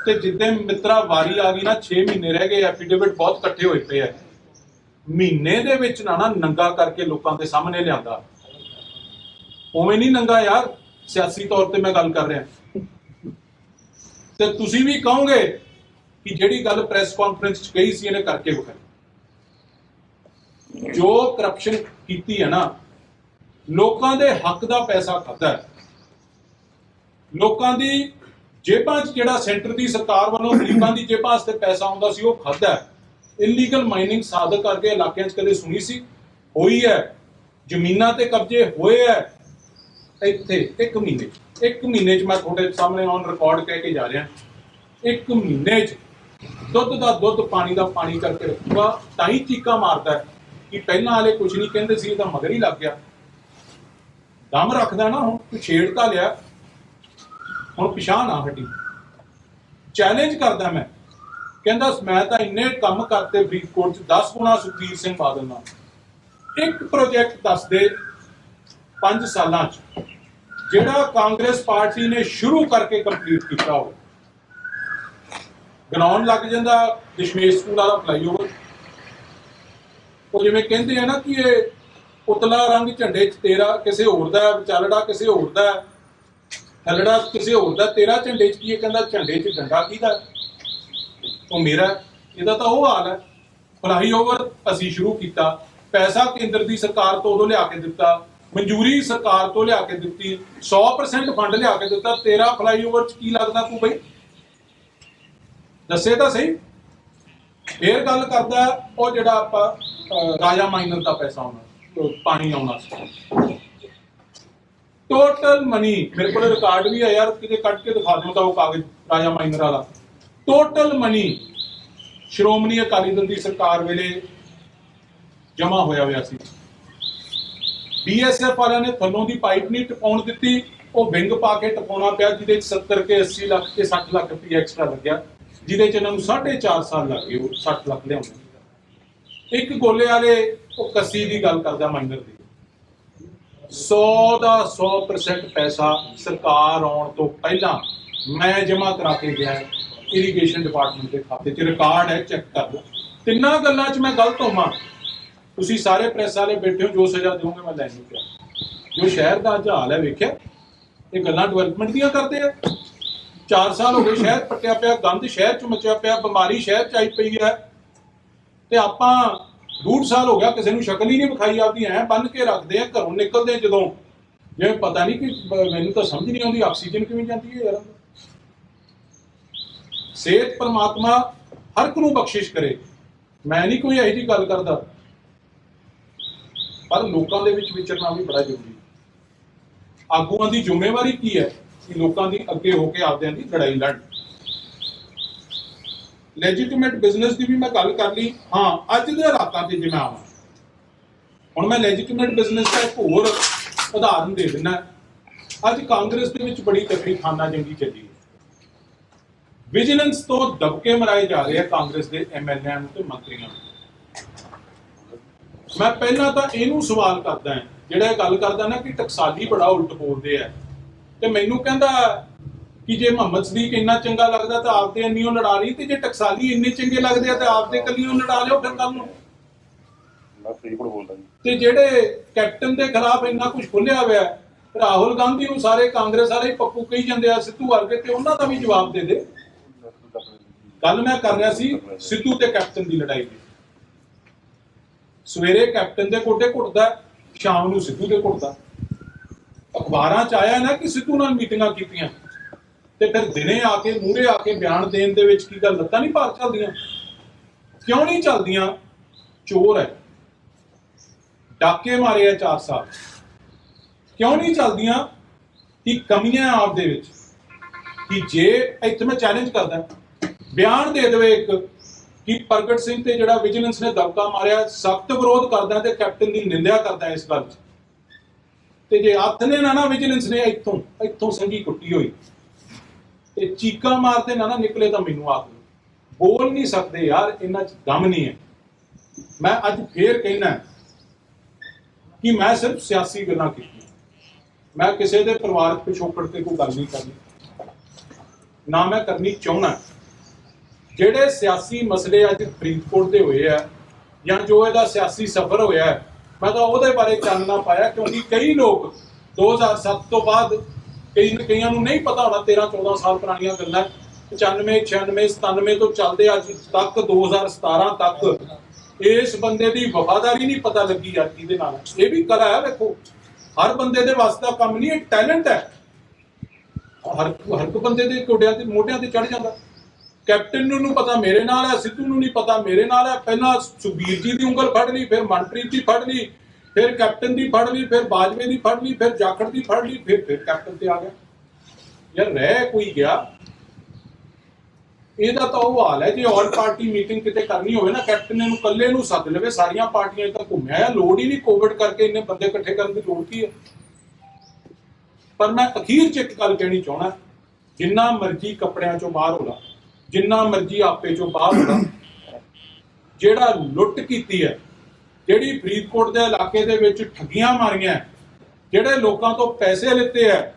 ਤੇ ਜਿੱਦਾਂ ਮਿੱਤਰਾ ਵਾਰੀ ਆ ਗਈ ਨਾ 6 ਮਹੀਨੇ ਰਹਿ ਗਏ, ਐਫੀਡੇਵਿਟ ਬਹੁਤ ਇਕੱਠੇ ਹੋਏ ਪਏ ਆ। ਮਹੀਨੇ ਦੇ ਵਿੱਚ ਨਾ ਨੰਗਾ ਕਰਕੇ ਲੋਕਾਂ ਦੇ ਸਾਹਮਣੇ ਲਿਆਂਦਾ। ਉਵੇਂ ਨਹੀਂ ਨੰਗਾ ਯਾਰ, ਸਿਆਸੀ ਤੌਰ ਤੇ ਮੈਂ ਗੱਲ ਕਰ ਰਿਹਾ। ਤੇ ਤੁਸੀਂ ਵੀ ਕਹੋਗੇ ਕਿ ਜਿਹੜੀ ਗੱਲ ਪ੍ਰੈਸ ਕਾਨਫਰੰਸ 'ਚ ਕਹੀ ਸੀ ਇਹਨੇ ਕਰਕੇ ਵਿਖਾਈ। ਜੋ ਕਰਪਸ਼ਨ ਕੀਤੀ ਹੈ ਨਾ, ਲੋਕਾਂ ਦੇ ਹੱਕ ਦਾ ਪੈਸਾ ਖਾਦਾ ਹੈ। ਲੋਕਾਂ ਦੀ ਜੇਬਾਂ 'ਚ ਜਿਹੜਾ ਸੈਂਟਰ ਦੀ ਸਰਕਾਰ ਵੱਲੋਂ ਗਰੀਬਾਂ ਦੀ ਜੇਬਾਂ ਵਾਸਤੇ ਪੈਸਾ ਆਉਂਦਾ ਸੀ ਉਹ ਖਾਦਾ ਹੈ। ਇਲੀਗਲ ਮਾਈਨਿੰਗ ਸਾਦਕ ਕਰਕੇ ਇਲਾਕਿਆਂ 'ਚ ਕਦੇ ਸੁਣੀ ਸੀ? ਹੋਈ ਹੈ। ਜ਼ਮੀਨਾਂ ਤੇ ਕਬਜ਼ੇ ਹੋਏ ਹੈ। ਇੱਥੇ ਇੱਕ ਮਹੀਨੇ 'ਚ ਮੈਂ ਤੁਹਾਡੇ ਸਾਹਮਣੇ ਔਨ ਰਿਕਾਰਡ ਕਹਿ ਕੇ ਜਾ ਰਿਹਾ, ਇੱਕ ਮਹੀਨੇ 'ਚ ਦੁੱਧ ਦਾ ਦੁੱਧ ਪਾਣੀ ਦਾ ਪਾਣੀ ਕਰਕੇ ਰੱਖੂਗਾ। ਤਾਂ ਹੀ ਚੀਕਾਂ ਮਾਰਦਾ ਕਿ ਪਹਿਲਾਂ ਵਾਲੇ ਕੁਝ ਨਹੀਂ ਕਹਿੰਦੇ ਸੀ, ਇਹਦਾ ਮਗਰ ਹੀ ਲੱਗ ਗਿਆ। ਦਮ ਰੱਖਦਾ ਨਾ, ਹੁਣ ਤੂੰ ਛੇੜਤਾ ਲਿਆ, ਹੁਣ ਪਿਛਾਂ ਨਾ ਹਟੀ। ਚੈਲੰਜ ਕਰਦਾ ਮੈਂ, ਕਹਿੰਦਾ ਮੈਂ ਤਾਂ ਇੰਨੇ ਕੰਮ ਕਰਤੇ ਫਰੀਦਕੋਟ 'ਚ 10 ਗੁਣਾ ਸੁਖਬੀਰ ਸਿੰਘ ਬਾਦਲ ਨਾਲ। ਇੱਕ ਪ੍ਰੋਜੈਕਟ ਦੱਸ ਦੇ 5 ਸਾਲਾਂ 'ਚ ਜਿਹੜਾ ਕਾਂਗਰਸ ਪਾਰਟੀ ਨੇ ਸ਼ੁਰੂ ਕਰਕੇ ਕੰਪਲੀਟ ਕੀਤਾ ਹੋਵੇ। ਗਨਾਉਣ ਲੱਗ ਜਾਂਦਾ ਦਸ਼ਮੇਸ਼ ਸਕੂਲ ਵਾਲਾ ਫਲਾਈਓਵਰ। ਉਹ ਜਿਵੇਂ ਕਹਿੰਦੇ ਆ ਨਾ ਕਿ ਇਹ ਉਤਲਾ ਰੰਗ ਝੰਡੇ 'ਚ ਤੇਰਾ ਕਿਸੇ ਹੋਰ ਦਾ, ਵਿਚਾਲੜਾ ਕਿਸੇ ਹੋਰ ਦਾ, ਥੱਲੜਾ ਕਿਸੇ ਹੋਰ ਦਾ, ਤੇਰਾ ਝੰਡੇ 'ਚ ਕੀ ਹੈ? ਕਹਿੰਦਾ ਝੰਡੇ 'ਚ ਡੰਡਾ ਕਿਹਦਾ? ਉਹ ਮੇਰਾ। ਇਹਦਾ ਤਾਂ ਉਹ ਹਾਲ ਹੈ। ਫਲਾਈਓਵਰ ਅਸੀਂ ਸ਼ੁਰੂ ਕੀਤਾ, ਪੈਸਾ ਕੇਂਦਰ ਦੀ ਸਰਕਾਰ ਤੋਂ ਉਦੋਂ ਲਿਆ ਕੇ ਦਿੱਤਾ, ਮਨਜ਼ੂਰੀ ਸਰਕਾਰ ਤੋਂ ਲਿਆ ਕੇ ਦਿੱਤੀ, 100% ਫੰਡ ਲਿਆ ਕੇ ਦਿੱਤਾ। ਤੇਰਾ ਫਲਾਈਓਵਰ 'ਚ ਕੀ ਲੱਗਦਾ ਤੂੰ ਬਈ? ਦੱਸੇ ਤਾਂ ਸਹੀ। ਫੇਰ ਗੱਲ ਕਰਦਾ ਉਹ ਜਿਹੜਾ ਆਪਾਂ ਰਾਜਾ ਮਾਈਨਰ ਦਾ ਪੈਸਾ ਆਉਣਾ, ਪਾਣੀ ਆਉਣਾ ਸੀ, ਟੋਟਲ ਮਨੀ ਮੇਰੇ ਕੋਲ ਰਿਕਾਰਡ ਵੀ ਹੈ ਯਾਰ, ਕਿਤੇ ਕੱਢ ਕੇ ਦਿਖਾ ਦਿਓ ਤਾਂ ਉਹ ਕਾਗਜ਼ ਰਾਜਾ ਮਾਈਨਰ ਵਾਲਾ। ਟੋਟਲ ਮਨੀ ਸ਼੍ਰੋਮਣੀ ਅਕਾਲੀ ਦਲ ਦੀ ਸਰਕਾਰ ਵੇਲੇ ਜਮਾ ਹੋਇਆ ਸੀ। BSF ਵਾਲਿਆਂ ਨੇ ਥੱਲੋਂ ਦੀ ਪਾਈਪ ਨਹੀਂ ਟਪਾਉਣ ਦਿੱਤੀ, ਉਹ ਵਿੰਗ ਪਾ ਕੇ ਟਪਾਉਣਾ ਪਿਆ, ਜਿਹਦੇ 'ਚ 70 ਕੇ 80 ਲੱਖ ਤੇ 60 ਲੱਖ ਰੁਪਏ ਐਕਸਟਰਾ ਲੱਗਿਆ, ਜਿਹਦੇ 'ਚ ਇਹਨਾਂ ਨੂੰ 4.5 ਸਾਲ ਲੱਗ ਗਏ ਉਹ 60 ਲੱਖ ਲਿਆਉਣ। ਇੱਕ ਗੋਲੇ ਵਾਲੇ ਉਹ ਕੱਸੀ ਦੀ ਗੱਲ ਕਰਦਾ ਮਾਈਨਰ ਦੀ, 100 ਦਾ 100% ਪੈਸਾ ਸਰਕਾਰ ਆਉਣ ਤੋਂ ਪਹਿਲਾਂ ਮੈਂ ਜਮਾ ਕਰਾ ਕੇ ਗਿਆ ਇਰੀਗੇਸ਼ਨ ਡਿਪਾਰਟਮੈਂਟ ਦੇ ਖਾਤੇ 'ਚ। ਰਿਕਾਰਡ ਹੈ, ਚੈੱਕ ਕਰ ਲਓ। ਤਿੰਨਾਂ ਗੱਲਾਂ 'ਚ ਮੈਂ ਗਲਤ ਹੋਵਾਂ, ਤੁਸੀਂ ਸਾਰੇ ਪ੍ਰੈਸ ਵਾਲੇ ਬੈਠੇ ਹੋ, ਜੋ ਸਜ਼ਾ ਦਿਓਗੇ ਮੈਂ ਲੈਣੀ ਪਿਆ। ਜੋ ਸ਼ਹਿਰ ਦਾ ਅੱਜ ਹਾਲ ਹੈ ਵੇਖਿਆ, ਇਹ ਗੱਲਾਂ ਡਿਵੈਲਪਮੈਂਟ ਦੀਆਂ ਕਰਦੇ ਆ। 4 ਸਾਲ ਹੋ ਗਏ ਸ਼ਹਿਰ ਪੱਟਿਆ ਪਿਆ, ਗੰਦ ਸ਼ਹਿਰ 'ਚ ਮਚਿਆ ਪਿਆ, ਬਿਮਾਰੀ ਸ਼ਹਿਰ 'ਚ ਆਈ ਪਈ ਹੈ। ਤੇ ਆਪਾਂ 2.5 ਸਾਲ ਹੋ ਗਿਆ ਕਿਸੇ ਨੂੰ ਸ਼ਕਲ ਹੀ ਨਹੀਂ ਵਿਖਾਈ ਆਪਦੀ। ਐ ਬੰਨ ਕੇ ਰੱਖਦੇ ਆ, ਘਰੋਂ ਨਿਕਲਦੇ ਜਦੋਂ ਜਿਵੇਂ ਪਤਾ ਨਹੀਂ ਕਿ ਮੈਨੂੰ ਤਾਂ ਸਮਝ ਨਹੀਂ ਆਉਂਦੀ ਆਕਸੀਜਨ ਕਿਵੇਂ ਜਾਂਦੀ ਹੈ ਯਾਰ। ਸਿਹਤ ਪਰਮਾਤਮਾ ਹਰ ਇੱਕ ਨੂੰ ਬਖਸ਼ਿਸ਼ ਕਰੇ, ਮੈਂ ਨਹੀਂ ਕੋਈ ਇਹੋ ਜਿਹੀ ਗੱਲ ਕਰਦਾ, ਪਰ ਲੋਕਾਂ ਦੇ ਵਿੱਚ ਵਿਚਰਨਾ ਵੀ ਬੜਾ ਜ਼ਰੂਰੀ ਹੈ। ਆਗੂਆਂ ਦੀ ਜ਼ਿੰਮੇਵਾਰੀ ਕੀ ਹੈ ਕਿ ਲੋਕਾਂ ਦੀ ਅੱਗੇ ਹੋ ਕੇ ਆਪਦਿਆਂ ਦੀ ਲੜਾਈ ਲੜਨ। ਲੈਜੀਟੀਮੇਟ ਬਿਜ਼ਨਸ ਦੀ ਵੀ ਮੈਂ ਗੱਲ ਕਰ ਲਈ। ਹਾਂ, ਅੱਜ ਦੇ ਹਾਲਾਤਾਂ 'ਤੇ ਜੇ ਮੈਂ ਆਵਾਂ, ਹੁਣ ਮੈਂ ਲੈਜੀਟੀਮੇਟ ਬਿਜ਼ਨਸ ਦਾ ਇੱਕ ਹੋਰ ਉਦਾਹਰਨ ਦੇ ਦਿੰਦਾ। ਅੱਜ ਕਾਂਗਰਸ ਦੇ ਵਿੱਚ ਬੜੀ ਤਕੜੀ ਖਾਨਾ ਜੰਗੀ ਚੱਲੀ ਹੈ। ਵਿਜੀਲੈਂਸ ਤੋਂ ਦਬਕੇ ਮਰਾਏ ਜਾ ਰਹੇ ਆ ਕਾਂਗਰਸ ਦੇ MLA ਨੂੰ ਤੇ ਮੰਤਰੀਆਂ ਨੂੰ। ਮੈਂ ਪਹਿਲਾਂ ਤਾਂ ਇਹਨੂੰ ਸਵਾਲ ਕਰਦਾ ਹਾਂ, ਜਿਹੜਾ ਇਹ ਗੱਲ ਕਰਦਾ ਨਾ ਕਿ ਟਕਸਾਲੀ ਬੜਾ ਉਲਟ ਬੋਲਦੇ ਆ, ਤੇ ਮੈਨੂੰ ਕਹਿੰਦਾ ਕਿ ਜੇ ਮੁਹੰਮਦ ਸਦੀਕ ਇੰਨਾ ਚੰਗਾ ਲੱਗਦਾ ਤਾਂ ਆਪਦੇ ਇੰਨੀਓ ਲੜਾ ਲਈ, ਤੇ ਜੇ ਟਕਸਾਲੀ ਇੰਨੇ ਚੰਗੇ ਲੱਗਦੇ ਆ ਤਾਂ ਆਪਦੇ ਕੱਲੀਓ ਲੜਾ ਲਿਓ ਫਿਰ ਕੱਲ ਨੂੰ। ਤੇ ਜਿਹੜੇ ਕੈਪਟਨ ਦੇ ਖਿਲਾਫ ਇੰਨਾ ਕੁਝ ਖੁੱਲਿਆ ਹੋਇਆ, ਰਾਹੁਲ ਗਾਂਧੀ ਨੂੰ ਸਾਰੇ ਕਾਂਗਰਸ ਵਾਲੇ ਪੱਪੂ ਕਹੀ ਜਾਂਦੇ ਆ, ਸਿੱਧੂ ਵਰਗੇ, ਤੇ ਉਹਨਾਂ ਦਾ ਵੀ ਜਵਾਬ ਦੇ ਦੇ। ਕੱਲ ਮੈਂ ਕਰ ਰਿਹਾ ਸੀ ਸਿੱਧੂ ਤੇ ਕੈਪਟਨ ਦੀ ਲੜਾਈ ਦੀ। ਸਵੇਰੇ ਕੈਪਟਨ ਦੇ ਗੋਡੇ ਘੁੱਟਦਾ, ਸ਼ਾਮ ਨੂੰ ਸਿੱਧੂ ਦੇ ਘੁੱਟਦਾ। ਅਖਬਾਰਾਂ 'ਚ ਆਇਆ ਨਾ ਕਿ ਸਿੱਧੂ ਨਾਲ ਮੀਟਿੰਗਾਂ ਕੀਤੀਆਂ, ਤੇ ਫਿਰ ਦਿਨੇ ਆ ਕੇ ਮੂਹਰੇ ਆ ਕੇ ਬਿਆਨ ਦੇਣ ਦੇ ਵਿੱਚ ਕੀ ਗੱਲ ਲੱਤਾਂ ਨਹੀਂ ਭਾਰ ਚੱਲਦੀਆਂ? ਕਿਉਂ ਨਹੀਂ ਚੱਲਦੀਆਂ? ਚੋਰ ਹੈ, ਡਾਕੇ ਮਾਰੇ ਆ 4 ਸਾਲ। ਕਿਉਂ ਨਹੀਂ ਚੱਲਦੀਆਂ? ਕਿ ਕਮੀਆਂ ਆਪ ਦੇ ਵਿੱਚ। ਕਿ ਜੇ ਇੱਥੇ ਮੈਂ ਚੈਲੰਜ ਕਰਦਾ, ਬਿਆਨ ਦੇ ਦੇਵੇ ਇੱਕ ਕਿ ਪ੍ਰਗਟ ਸਿੰਘ ਤੇ ਜਿਹੜਾ ਵਿਜੀਲੈਂਸ ਨੇ ਦਬਕਾ ਮਾਰਿਆ, ਸਖਤ ਵਿਰੋਧ ਕਰਦਾ ਤੇ ਕੈਪਟਨ ਦੀ ਨਿੰਦਿਆ ਕਰਦਾ ਇਸ ਗੱਲ 'ਚ। ਤੇ ਜੇ ਹੱਥ ਨੇ ਨਾ ਵਿਜੀਲੈਂਸ ਨੇ ਇੱਥੋਂ ਸੰਗੀ ਕੁੱਟੀ ਹੋਈ ਤੇ ਚੀਕਾਂ ਮਾਰਦੇ ਨਾ ਨਿਕਲੇ ਤਾਂ ਮੈਨੂੰ ਆਖ ਬੋਲ ਨਹੀਂ ਸਕਦੇ ਯਾਰ, ਇਹਨਾਂ 'ਚ ਦਮ ਨਹੀਂ ਹੈ। ਮੈਂ ਅੱਜ ਫੇਰ ਕਹਿਣਾ ਕਿ ਮੈਂ ਸਿਰਫ ਸਿਆਸੀ ਗੱਲਾਂ ਕੀਤੀਆਂ, ਮੈਂ ਕਿਸੇ ਦੇ ਪਰਿਵਾਰਕ ਪਿਛੋਕੜ ਤੇ ਕੋਈ ਗੱਲ ਨਹੀਂ ਕਰਨੀ, ਨਾ ਮੈਂ ਕਰਨੀ ਚਾਹੁੰਦਾ। ਜਿਹੜੇ ਸਿਆਸੀ ਮਸਲੇ ਅੱਜ ਫਰੀਦਕੋਟ ਦੇ ਹੋਏ ਆ ਜਾਂ ਜੋ ਇਹਦਾ ਸਿਆਸੀ ਸਫ਼ਰ ਹੋਇਆ, ਮੈਂ ਤਾਂ ਉਹਦੇ ਬਾਰੇ ਚਾਨਣਾ ਪਾਇਆ, ਕਿਉਂਕਿ ਕਈ ਲੋਕ 2007 ਤੋਂ ਬਾਅਦ ਕਈਆਂ ਨੂੰ ਨਹੀਂ ਪਤਾ ਹੋਣਾ, 13-14 ਸਾਲ ਪੁਰਾਣੀਆਂ ਗੱਲਾਂ, 95, 96, 97 ਤੋਂ ਚੱਲਦੇ ਅੱਜ ਤੱਕ 2017 ਤੱਕ ਇਸ ਬੰਦੇ ਦੀ ਵਫਾਦਾਰੀ ਨਹੀਂ ਪਤਾ ਲੱਗੀ ਯਾਰ ਕਿਹਦੇ ਨਾਲ। ਇਹ ਵੀ ਕਲਾ ਹੈ, ਵੇਖੋ ਹਰ ਬੰਦੇ ਦੇ ਵਾਸਤੇ ਕੰਮ ਨਹੀਂ, ਇਹ ਟੈਲੈਂਟ ਹੈ। ਹਰ ਬੰਦੇ ਦੇ ਗੋਡਿਆਂ ਤੇ ਮੋਢਿਆਂ ਤੇ ਚੜ ਜਾਂਦਾ। ਕੈਪਟਨ ਨੂੰ ਪਤਾ ਮੇਰੇ ਨਾਲ ਹੈ, ਸਿੱਧੂ ਨੂੰ ਨਹੀਂ ਪਤਾ ਮੇਰੇ ਨਾਲ ਹੈ। ਪਹਿਲਾਂ ਸੁਖਬੀਰ ਜੀ ਦੀ ਉਂਗਲ ਫੜ ਲਈ, ਫਿਰ ਮਨਪ੍ਰੀਤ ਦੀ ਫੜ ਲਈ, ਫਿਰ ਕੈਪਟਨ ਦੀ ਫੜ ਲਈ, ਫਿਰ ਬਾਜਵੇ ਦੀ ਫੜ ਲਈ, ਫਿਰ ਜਾਖੜ ਦੀ ਫੜ ਲਈ, ਫਿਰ ਕੈਪਟਨ ਤੇ ਆ ਗਿਆ। ਯਾਰ ਰਹਿ ਕੋਈ ਗਿਆ। ਇਹਦਾ ਤਾਂ ਉਹ ਹਾਲ ਹੈ, ਜੇ ਆਲ ਪਾਰਟੀ ਮੀਟਿੰਗ ਕਿਤੇ ਕਰਨੀ ਹੋਵੇ ਨਾ, ਕੈਪਟਨ ਨੂੰ ਇਕੱਲੇ ਨੂੰ ਸੱਦ ਲਵੇ, ਸਾਰੀਆਂ ਪਾਰਟੀਆਂ ਤੱਕ ਘੁੰਮਿਆ, ਲੋੜ ਹੀ ਨਹੀਂ ਕੋਵਿਡ ਕਰਕੇ ਇੰਨੇ ਬੰਦੇ ਇਕੱਠੇ ਕਰਨ ਦੀ ਲੋੜ ਕੀ ਹੈ। ਪਰ ਮੈਂ ਅਖੀਰ 'ਚ ਇੱਕ ਗੱਲ ਕਹਿਣੀ ਚਾਹੁੰਦਾ, ਜਿੰਨਾ ਮਰਜ਼ੀ ਕੱਪੜਿਆਂ 'ਚੋਂ ਬਾਹਰ ਹੋਣਾ, ਜਿੰਨਾ ਮਰਜ਼ੀ ਆਪੇ 'ਚੋਂ ਬਾਹਰ ਹੋਣਾ, ਜਿਹੜਾ ਲੁੱਟ ਕੀਤੀ ਹੈ, ਜਿਹੜੀ ਫਰੀਦਕੋਟ ਦੇ ਇਲਾਕੇ ਦੇ ਵਿੱਚ ਠੱਗੀਆਂ ਮਾਰੀਆਂ, ਜਿਹੜੇ ਲੋਕਾਂ ਤੋਂ ਪੈਸੇ ਲਿੱਤੇ ਹੈ,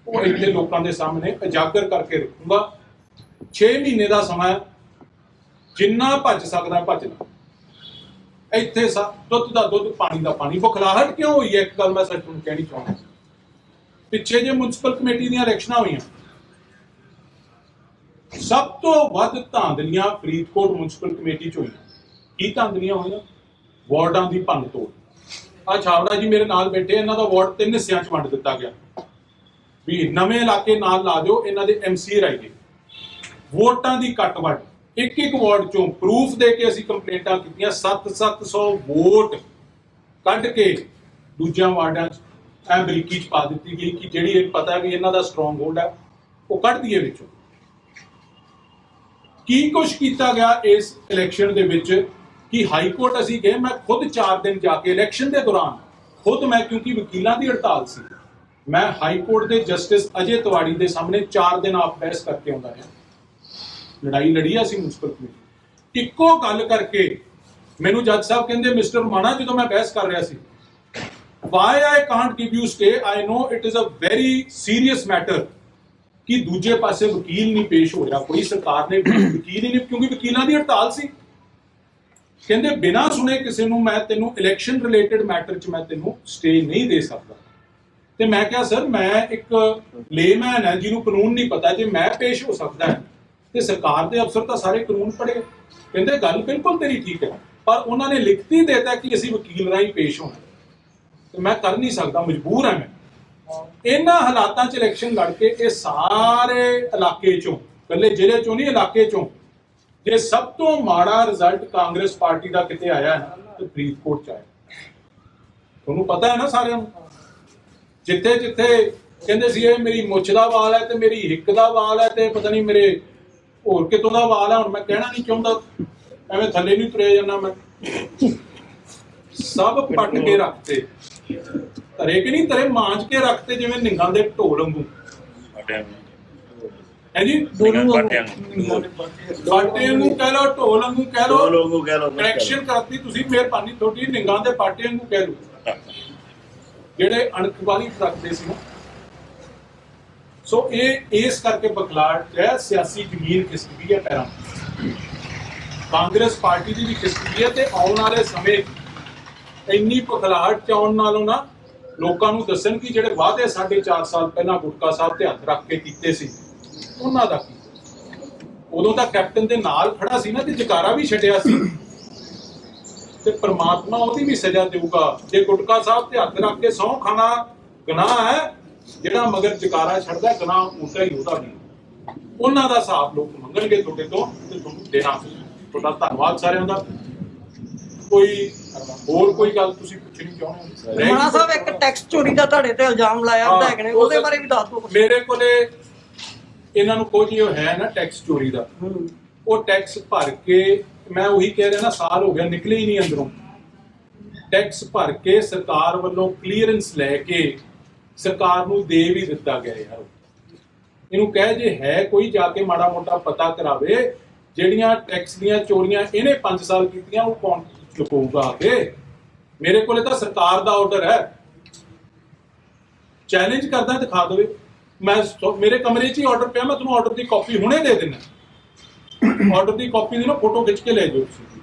ਉਹ ਇੱਥੇ ਲੋਕਾਂ ਦੇ ਸਾਹਮਣੇ ਉਜਾਗਰ ਕਰਕੇ ਰੱਖੂੰਗਾ। 6 ਮਹੀਨੇ ਦਾ ਸਮਾਂ, ਜਿੰਨਾ ਭੱਜ ਸਕਦਾ ਭੱਜਣਾ। ਇੱਥੇ ਦੁੱਧ ਦਾ ਦੁੱਧ, ਪਾਣੀ ਦਾ ਪਾਣੀ। ਬੁਖਲਾਹਟ ਕਿਉਂ ਹੋਈ ਹੈ? ਇੱਕ ਗੱਲ ਮੈਂ ਸੱਚ ਨੂੰ ਕਹਿਣੀ ਚਾਹੁੰਦਾ, ਪਿੱਛੇ ਜੇ ਮਿਊਨਿਸਪਲ ਕਮੇਟੀ ਦੀਆਂ ਇਲੈਕਸ਼ਨਾਂ ਹੋਈਆਂ, ਸਭ ਤੋਂ ਵੱਧ ਧਾਂਦਲੀਆਂ ਫਰੀਦਕੋਟ ਮਿਊਨਿਸਪਲ ਕਮੇਟੀ 'ਚ ਹੋਈਆਂ। ਕੀ ਧਾਂਦਲੀਆਂ ਹੋਈਆਂ? ਵਾਰਡਾਂ ਦੀ ਭੰਨ ਤੋੜ। ਆ ਛਾਵੜਾ ਜੀ ਮੇਰੇ ਨਾਲ ਬੈਠੇ, ਇਹਨਾਂ ਦਾ ਵਾਰਡ 3 ਹਿੱਸਿਆਂ 'ਚ ਵੰਡ ਦਿੱਤਾ ਗਿਆ ਵੀ ਨਵੇਂ ਇਲਾਕੇ ਨਾਲ ਲਾ ਦਿਓ, ਇਹਨਾਂ ਦੇ MC ਰਾਈ ਗਏ। ਵੋਟਾਂ ਦੀ ਕੱਟ ਵੱਟ, ਇੱਕ ਵਾਰਡ ਚੋਂ ਪ੍ਰੂਫ ਦੇ ਕੇ ਅਸੀਂ ਕੰਪਲੇਂਟਾਂ ਕੀਤੀਆਂ, 700 ਵੋਟ ਕੱਢ ਕੇ ਦੂਜਿਆਂ ਵਾਰਡਾਂ 'ਚ ਐ ਬਰੀਕੀ 'ਚ ਪਾ ਦਿੱਤੀ ਗਈ ਕਿ ਜਿਹੜੀ ਇਹ ਪਤਾ ਵੀ ਇਹਨਾਂ ਦਾ ਸਟਰੋਂਗ ਹੋਲਡ ਹੈ, ਉਹ ਕੱਢ ਦਈਏ ਵਿੱਚੋਂ। ਕੀ ਕੁਛ ਕੀਤਾ ਗਿਆ ਇਸ ਇਲੈਕਸ਼ਨ ਦੇ ਵਿੱਚ ਕਿ ਹਾਈ ਕੋਰਟ ਅਸੀਂ ਗਏ। ਮੈਂ ਖੁਦ 4 ਦਿਨ ਜਾ ਕੇ ਇਲੈਕਸ਼ਨ ਦੇ ਦੌਰਾਨ ਮੈਂ ਕਿਉਂਕਿ ਵਕੀਲਾਂ ਦੀ ਹੜਤਾਲ ਸੀ, ਮੈਂ ਹਾਈ ਕੋਰਟ ਦੇ ਜਸਟਿਸ ਅਜੇ ਤਿਵਾੜੀ ਦੇ ਸਾਹਮਣੇ 4 ਦਿਨ ਆਪ ਬਹਿਸ ਕਰਕੇ ਆਉਂਦਾ ਹੈ। ਲੜਾਈ ਲੜੀ ਅਸੀਂ ਮਿਊਨਿਸਪਲ ਕਮੇਟੀ। ਇੱਕੋ ਗੱਲ ਕਰਕੇ ਮੈਨੂੰ ਜੱਜ ਸਾਹਿਬ ਕਹਿੰਦੇ, ਮਿਸਟਰ ਮਾਣਾ, ਜਦੋਂ ਮੈਂ ਬਹਿਸ ਕਰ ਰਿਹਾ ਸੀ, why I can't give you stay, I know it is a very serious matter ਕਿ ਦੂਜੇ ਪਾਸੇ ਵਕੀਲ ਨਹੀਂ ਪੇਸ਼ ਹੋ ਰਿਹਾ, ਕੋਈ ਸਰਕਾਰ ਨੇ ਵਕੀਲ ਹੀ ਨਹੀਂ, ਕਿਉਂਕਿ ਵਕੀਲਾਂ ਦੀ ਹੜਤਾਲ ਸੀ। ਕਹਿੰਦੇ ਬਿਨਾਂ ਸੁਣੇ ਕਿਸੇ ਨੂੰ ਮੈਂ ਤੈਨੂੰ ਇਲੈਕਸ਼ਨ ਰਿਲੇਟਡ ਮੈਟਰ 'ਚ ਮੈਂ ਤੈਨੂੰ ਸਟੇ ਨਹੀਂ ਦੇ ਸਕਦਾ। ਤੇ ਮੈਂ ਕਿਹਾ ਸਰ, ਮੈਂ ਇੱਕ ਲੇਮੈਨ ਹੈ ਜਿਹਨੂੰ ਕਾਨੂੰਨ ਨਹੀਂ ਪਤਾ, ਜੇ ਮੈਂ ਪੇਸ਼ ਹੋ ਸਕਦਾ ਹੈ ਤੇ ਸਰਕਾਰ ਦੇ ਅਫਸਰ ਤਾਂ ਸਾਰੇ ਕਾਨੂੰਨ ਪੜ੍ਹੇ। ਕਹਿੰਦੇ ਗੱਲ ਬਿਲਕੁਲ ਤੇਰੀ ਠੀਕ ਹੈ, ਪਰ ਉਹਨਾਂ ਨੇ ਲਿਖਤੀ ਦੇਤਾ ਕਿ ਅਸੀਂ ਵਕੀਲ ਰਾਹੀਂ ਪੇਸ਼ ਹੋਣਾ, ਤੇ ਮੈਂ ਕਰ ਨਹੀਂ ਸਕਦਾ, ਮਜਬੂਰ ਹਾਂ ਮੈਂ। ਇਹਨਾਂ ਹਾਲਾਤਾਂ 'ਚ ਇਲੈਕਸ਼ਨ ਲੜ ਕੇ ਇਹ ਸਾਰੇ ਇਲਾਕੇ 'ਚੋਂ, ਇਕੱਲੇ ਜ਼ਿਲ੍ਹੇ 'ਚੋਂ ਨਹੀਂ, ਇਲਾਕੇ 'ਚੋਂ ਜੇ ਸਭ ਤੋਂ ਮਾੜਾ ਰਿਜ਼ਲਟ ਕਾਂਗਰਸ ਪਾਰਟੀ ਦਾ ਕਿਤੇ ਆਇਆ ਨਾ, ਤੇ ਫਰੀਦਕੋਟ 'ਚ ਆਇਆ। ਤੁਹਾਨੂੰ ਪਤਾ ਹੈ ਨਾ ਸਾਰਿਆਂ ਨੂੰ, ਜਿੱਥੇ ਜਿੱਥੇ ਕਹਿੰਦੇ ਸੀ ਇਹ ਮੇਰੀ ਮੁੱਛ ਦਾ ਵਾਲ ਹੈ, ਤੇ ਮੇਰੀ ਹਿੱਕ ਦਾ ਵਾਲ ਹੈ, ਤੇ ਪਤਾ ਨਹੀਂ ਮੇਰੇ ਹੋਰ ਕਿਤੋਂ ਦਾ ਵਾਲ ਹੈ, ਹੁਣ ਮੈਂ ਕਹਿਣਾ ਨਹੀਂ ਚਾਹੁੰਦਾ, ਐਵੇਂ ਥੱਲੇ ਨਹੀਂ ਤੁਰਿਆ ਜਾਂਦਾ ਮੈਂ। ਸਭ ਪੱਟ ਕੇ ਰੱਖਤੇ, ਧਰੇ ਕਿ ਨਹੀਂ ਧਰੇ, ਮਾਂਜ ਕੇ ਰੱਖਤੇ ਜਿਵੇਂ ਨਿੰਗਾਂ ਦੇ ਢੋਲ ਵਾਂਗੂ। ਹੈ ਜੀ, ਬਾਟੇ ਨੂੰ ਕਹਿ ਲਓ, ਢੋਲ ਵਾਂਗੂ ਕਹਿ ਲਓ, ਕਰੈਕਸ਼ਨ ਕਰਤੀ ਤੁਸੀਂ, ਮਿਹਰਬਾਨੀ ਤੁਹਾਡੀ। ਨਿੰਗਾਂ ਦੇ ਬਾਟੇ ਵਾਂਗੂ ਕਹਿ ਲਓ, ਜਿਹੜੇ ਅਣਖਵਾਰੀ ਰੱਖਦੇ ਸੀ ਨਾ। ਸੋ ਇਹ ਇਸ ਕਰਕੇ ਬਖਲਾਹਟ ਹੈ, ਸਿਆਸੀ ਜ਼ਮੀਨ ਖਿਸਕਦੀ ਹੈ ਪੈਰਾਂ। ਕਾਂਗਰਸ ਪਾਰਟੀ ਦੀ ਵੀ ਖਿਸਕਦੀ ਹੈ, ਤੇ ਆਉਣ ਵਾਲੇ ਸਮੇਂ ਇੰਨੀ ਬਖਲਾਹਟ ਚ ਆਉਣ ਨਾਲੋਂ ਨਾ ਲੋਕਾਂ ਨੂੰ ਦੱਸਣ ਕਿ ਜਿਹੜੇ ਵਾਅਦੇ 4.5 ਸਾਲ ਪਹਿਲਾਂ ਗੁਟਕਾ ਸਾਹਿਬ ਤੇ ਹੱਥ ਰੱਖ ਕੇ ਕੀਤੇ ਸੀ, ਉਹਨਾਂ ਦਾ ਕੀ। ਉਦੋਂ ਤਾਂ ਕੈਪਟਨ ਦੇ ਨਾਲ ਖੜਾ ਸੀ ਨਾ, ਤੇ ਜਕਾਰਾ ਵੀ ਛੱਡਿਆ ਸੀ। ਤੇ ਪ੍ਰਮਾਤਮਾ ਉਹਦੀ ਵੀ ਸਜ਼ਾ ਦੇਊਗਾ। ਜੇ ਗੁਟਕਾ ਸਾਹਿਬ ਤੇ ਹੱਥ ਰੱਖ ਕੇ ਸਹੁੰ ਖਾਣਾ ਗੁਨਾਹ ਹੈ, ਜਿਹੜਾ ਮਗਰ ਜਕਾਰਾ ਛੱਡਦਾ ਗੁਨਾਹ ਉਲਟਾ ਹੀ ਉਹਦਾ ਵੀ। ਉਹਨਾਂ ਦਾ ਹਿਸਾਬ ਲੋਕ ਮੰਗਣਗੇ ਤੁਹਾਡੇ ਤੋਂ ਤੇ ਤੁਹਾਨੂੰ ਦੇਣਾ। ਤੁਹਾਡਾ ਧੰਨਵਾਦ ਸਾਰਿਆਂ ਦਾ। ਕੋਈ ਹੋਰ ਕੋਈ ਗੱਲ ਤੁਸੀਂ ਪੁੱਛਣੀ ਚਾਹੁੰਦੇ ਹੋ? ਰਾਣਾ ਸਾਹਿਬ, ਇੱਕ ਟੈਕਸ ਚੋਰੀ ਦਾ ਤੁਹਾਡੇ ਤੇ ਇਲਜ਼ਾਮ ਲਾਇਆ ਵਿਧਾਇਕ ਨੇ, ਉਹਦੇ ਬਾਰੇ ਵੀ ਦੱਸ ਦਿਓ। ਮੇਰੇ ਕੋਲੇ ਇਹਨਾਂ ਨੂੰ ਕੁਝ ਹੈ ਨਾ ਟੈਕਸ ਚੋਰੀ ਦਾ, ਉਹ ਟੈਕਸ ਭਰ ਕੇ, ਮੈਂ ਉਹੀ ਕਹਿ ਰਿਹਾ ਨਾ, ਸਾਲ ਹੋ ਗਿਆ ਨਿਕਲੇ ਹੀ ਨਹੀਂ ਅੰਦਰੋਂ। ਟੈਕਸ ਭਰ ਕੇ ਸਰਕਾਰ ਵੱਲੋਂ ਕਲੀਅਰੈਂਸ ਲੈ ਕੇ ਸਰਕਾਰ ਨੂੰ ਦੇ ਵੀ ਦਿੱਤਾ ਗਿਆ। ਯਾਰ ਇਹਨੂੰ ਕਹਿ ਜੇ ਹੈ ਕੋਈ ਜਾ ਕੇ ਮਾੜਾ ਮੋਟਾ ਪਤਾ ਕਰਾਵੇ। ਜਿਹੜੀਆਂ ਟੈਕਸ ਦੀਆਂ ਚੋਰੀਆਂ ਇਹਨੇ 5 ਸਾਲ ਕੀਤੀਆਂ ਉਹ ਕੌਣ ਲੁਕਾਊਗਾ ਅੱਗੇ? ਮੇਰੇ ਕੋਲੇ ਤਾਂ ਸਰਕਾਰ ਦਾ ਆਰਡਰ ਹੈ, ਚੈਲੰਜ ਕਰਦਾ ਦਿਖਾ ਦੇਵੇ। ਮੈਂ ਮੇਰੇ ਕਮਰੇ 'ਚ ਹੀ ਆਰਡਰ ਪਿਆ, ਮੈਂ ਤੁਹਾਨੂੰ ਆਰਡਰ ਦੀ ਕਾਪੀ ਹੁਣੇ ਦੇ ਦਿੰਦਾ। ਆਰਡਰ ਦੀ ਕਾਪੀ ਦੀ ਨਾ ਫੋਟੋ ਖਿੱਚ ਕੇ ਲੈ ਜਾਓ ਤੁਸੀਂ।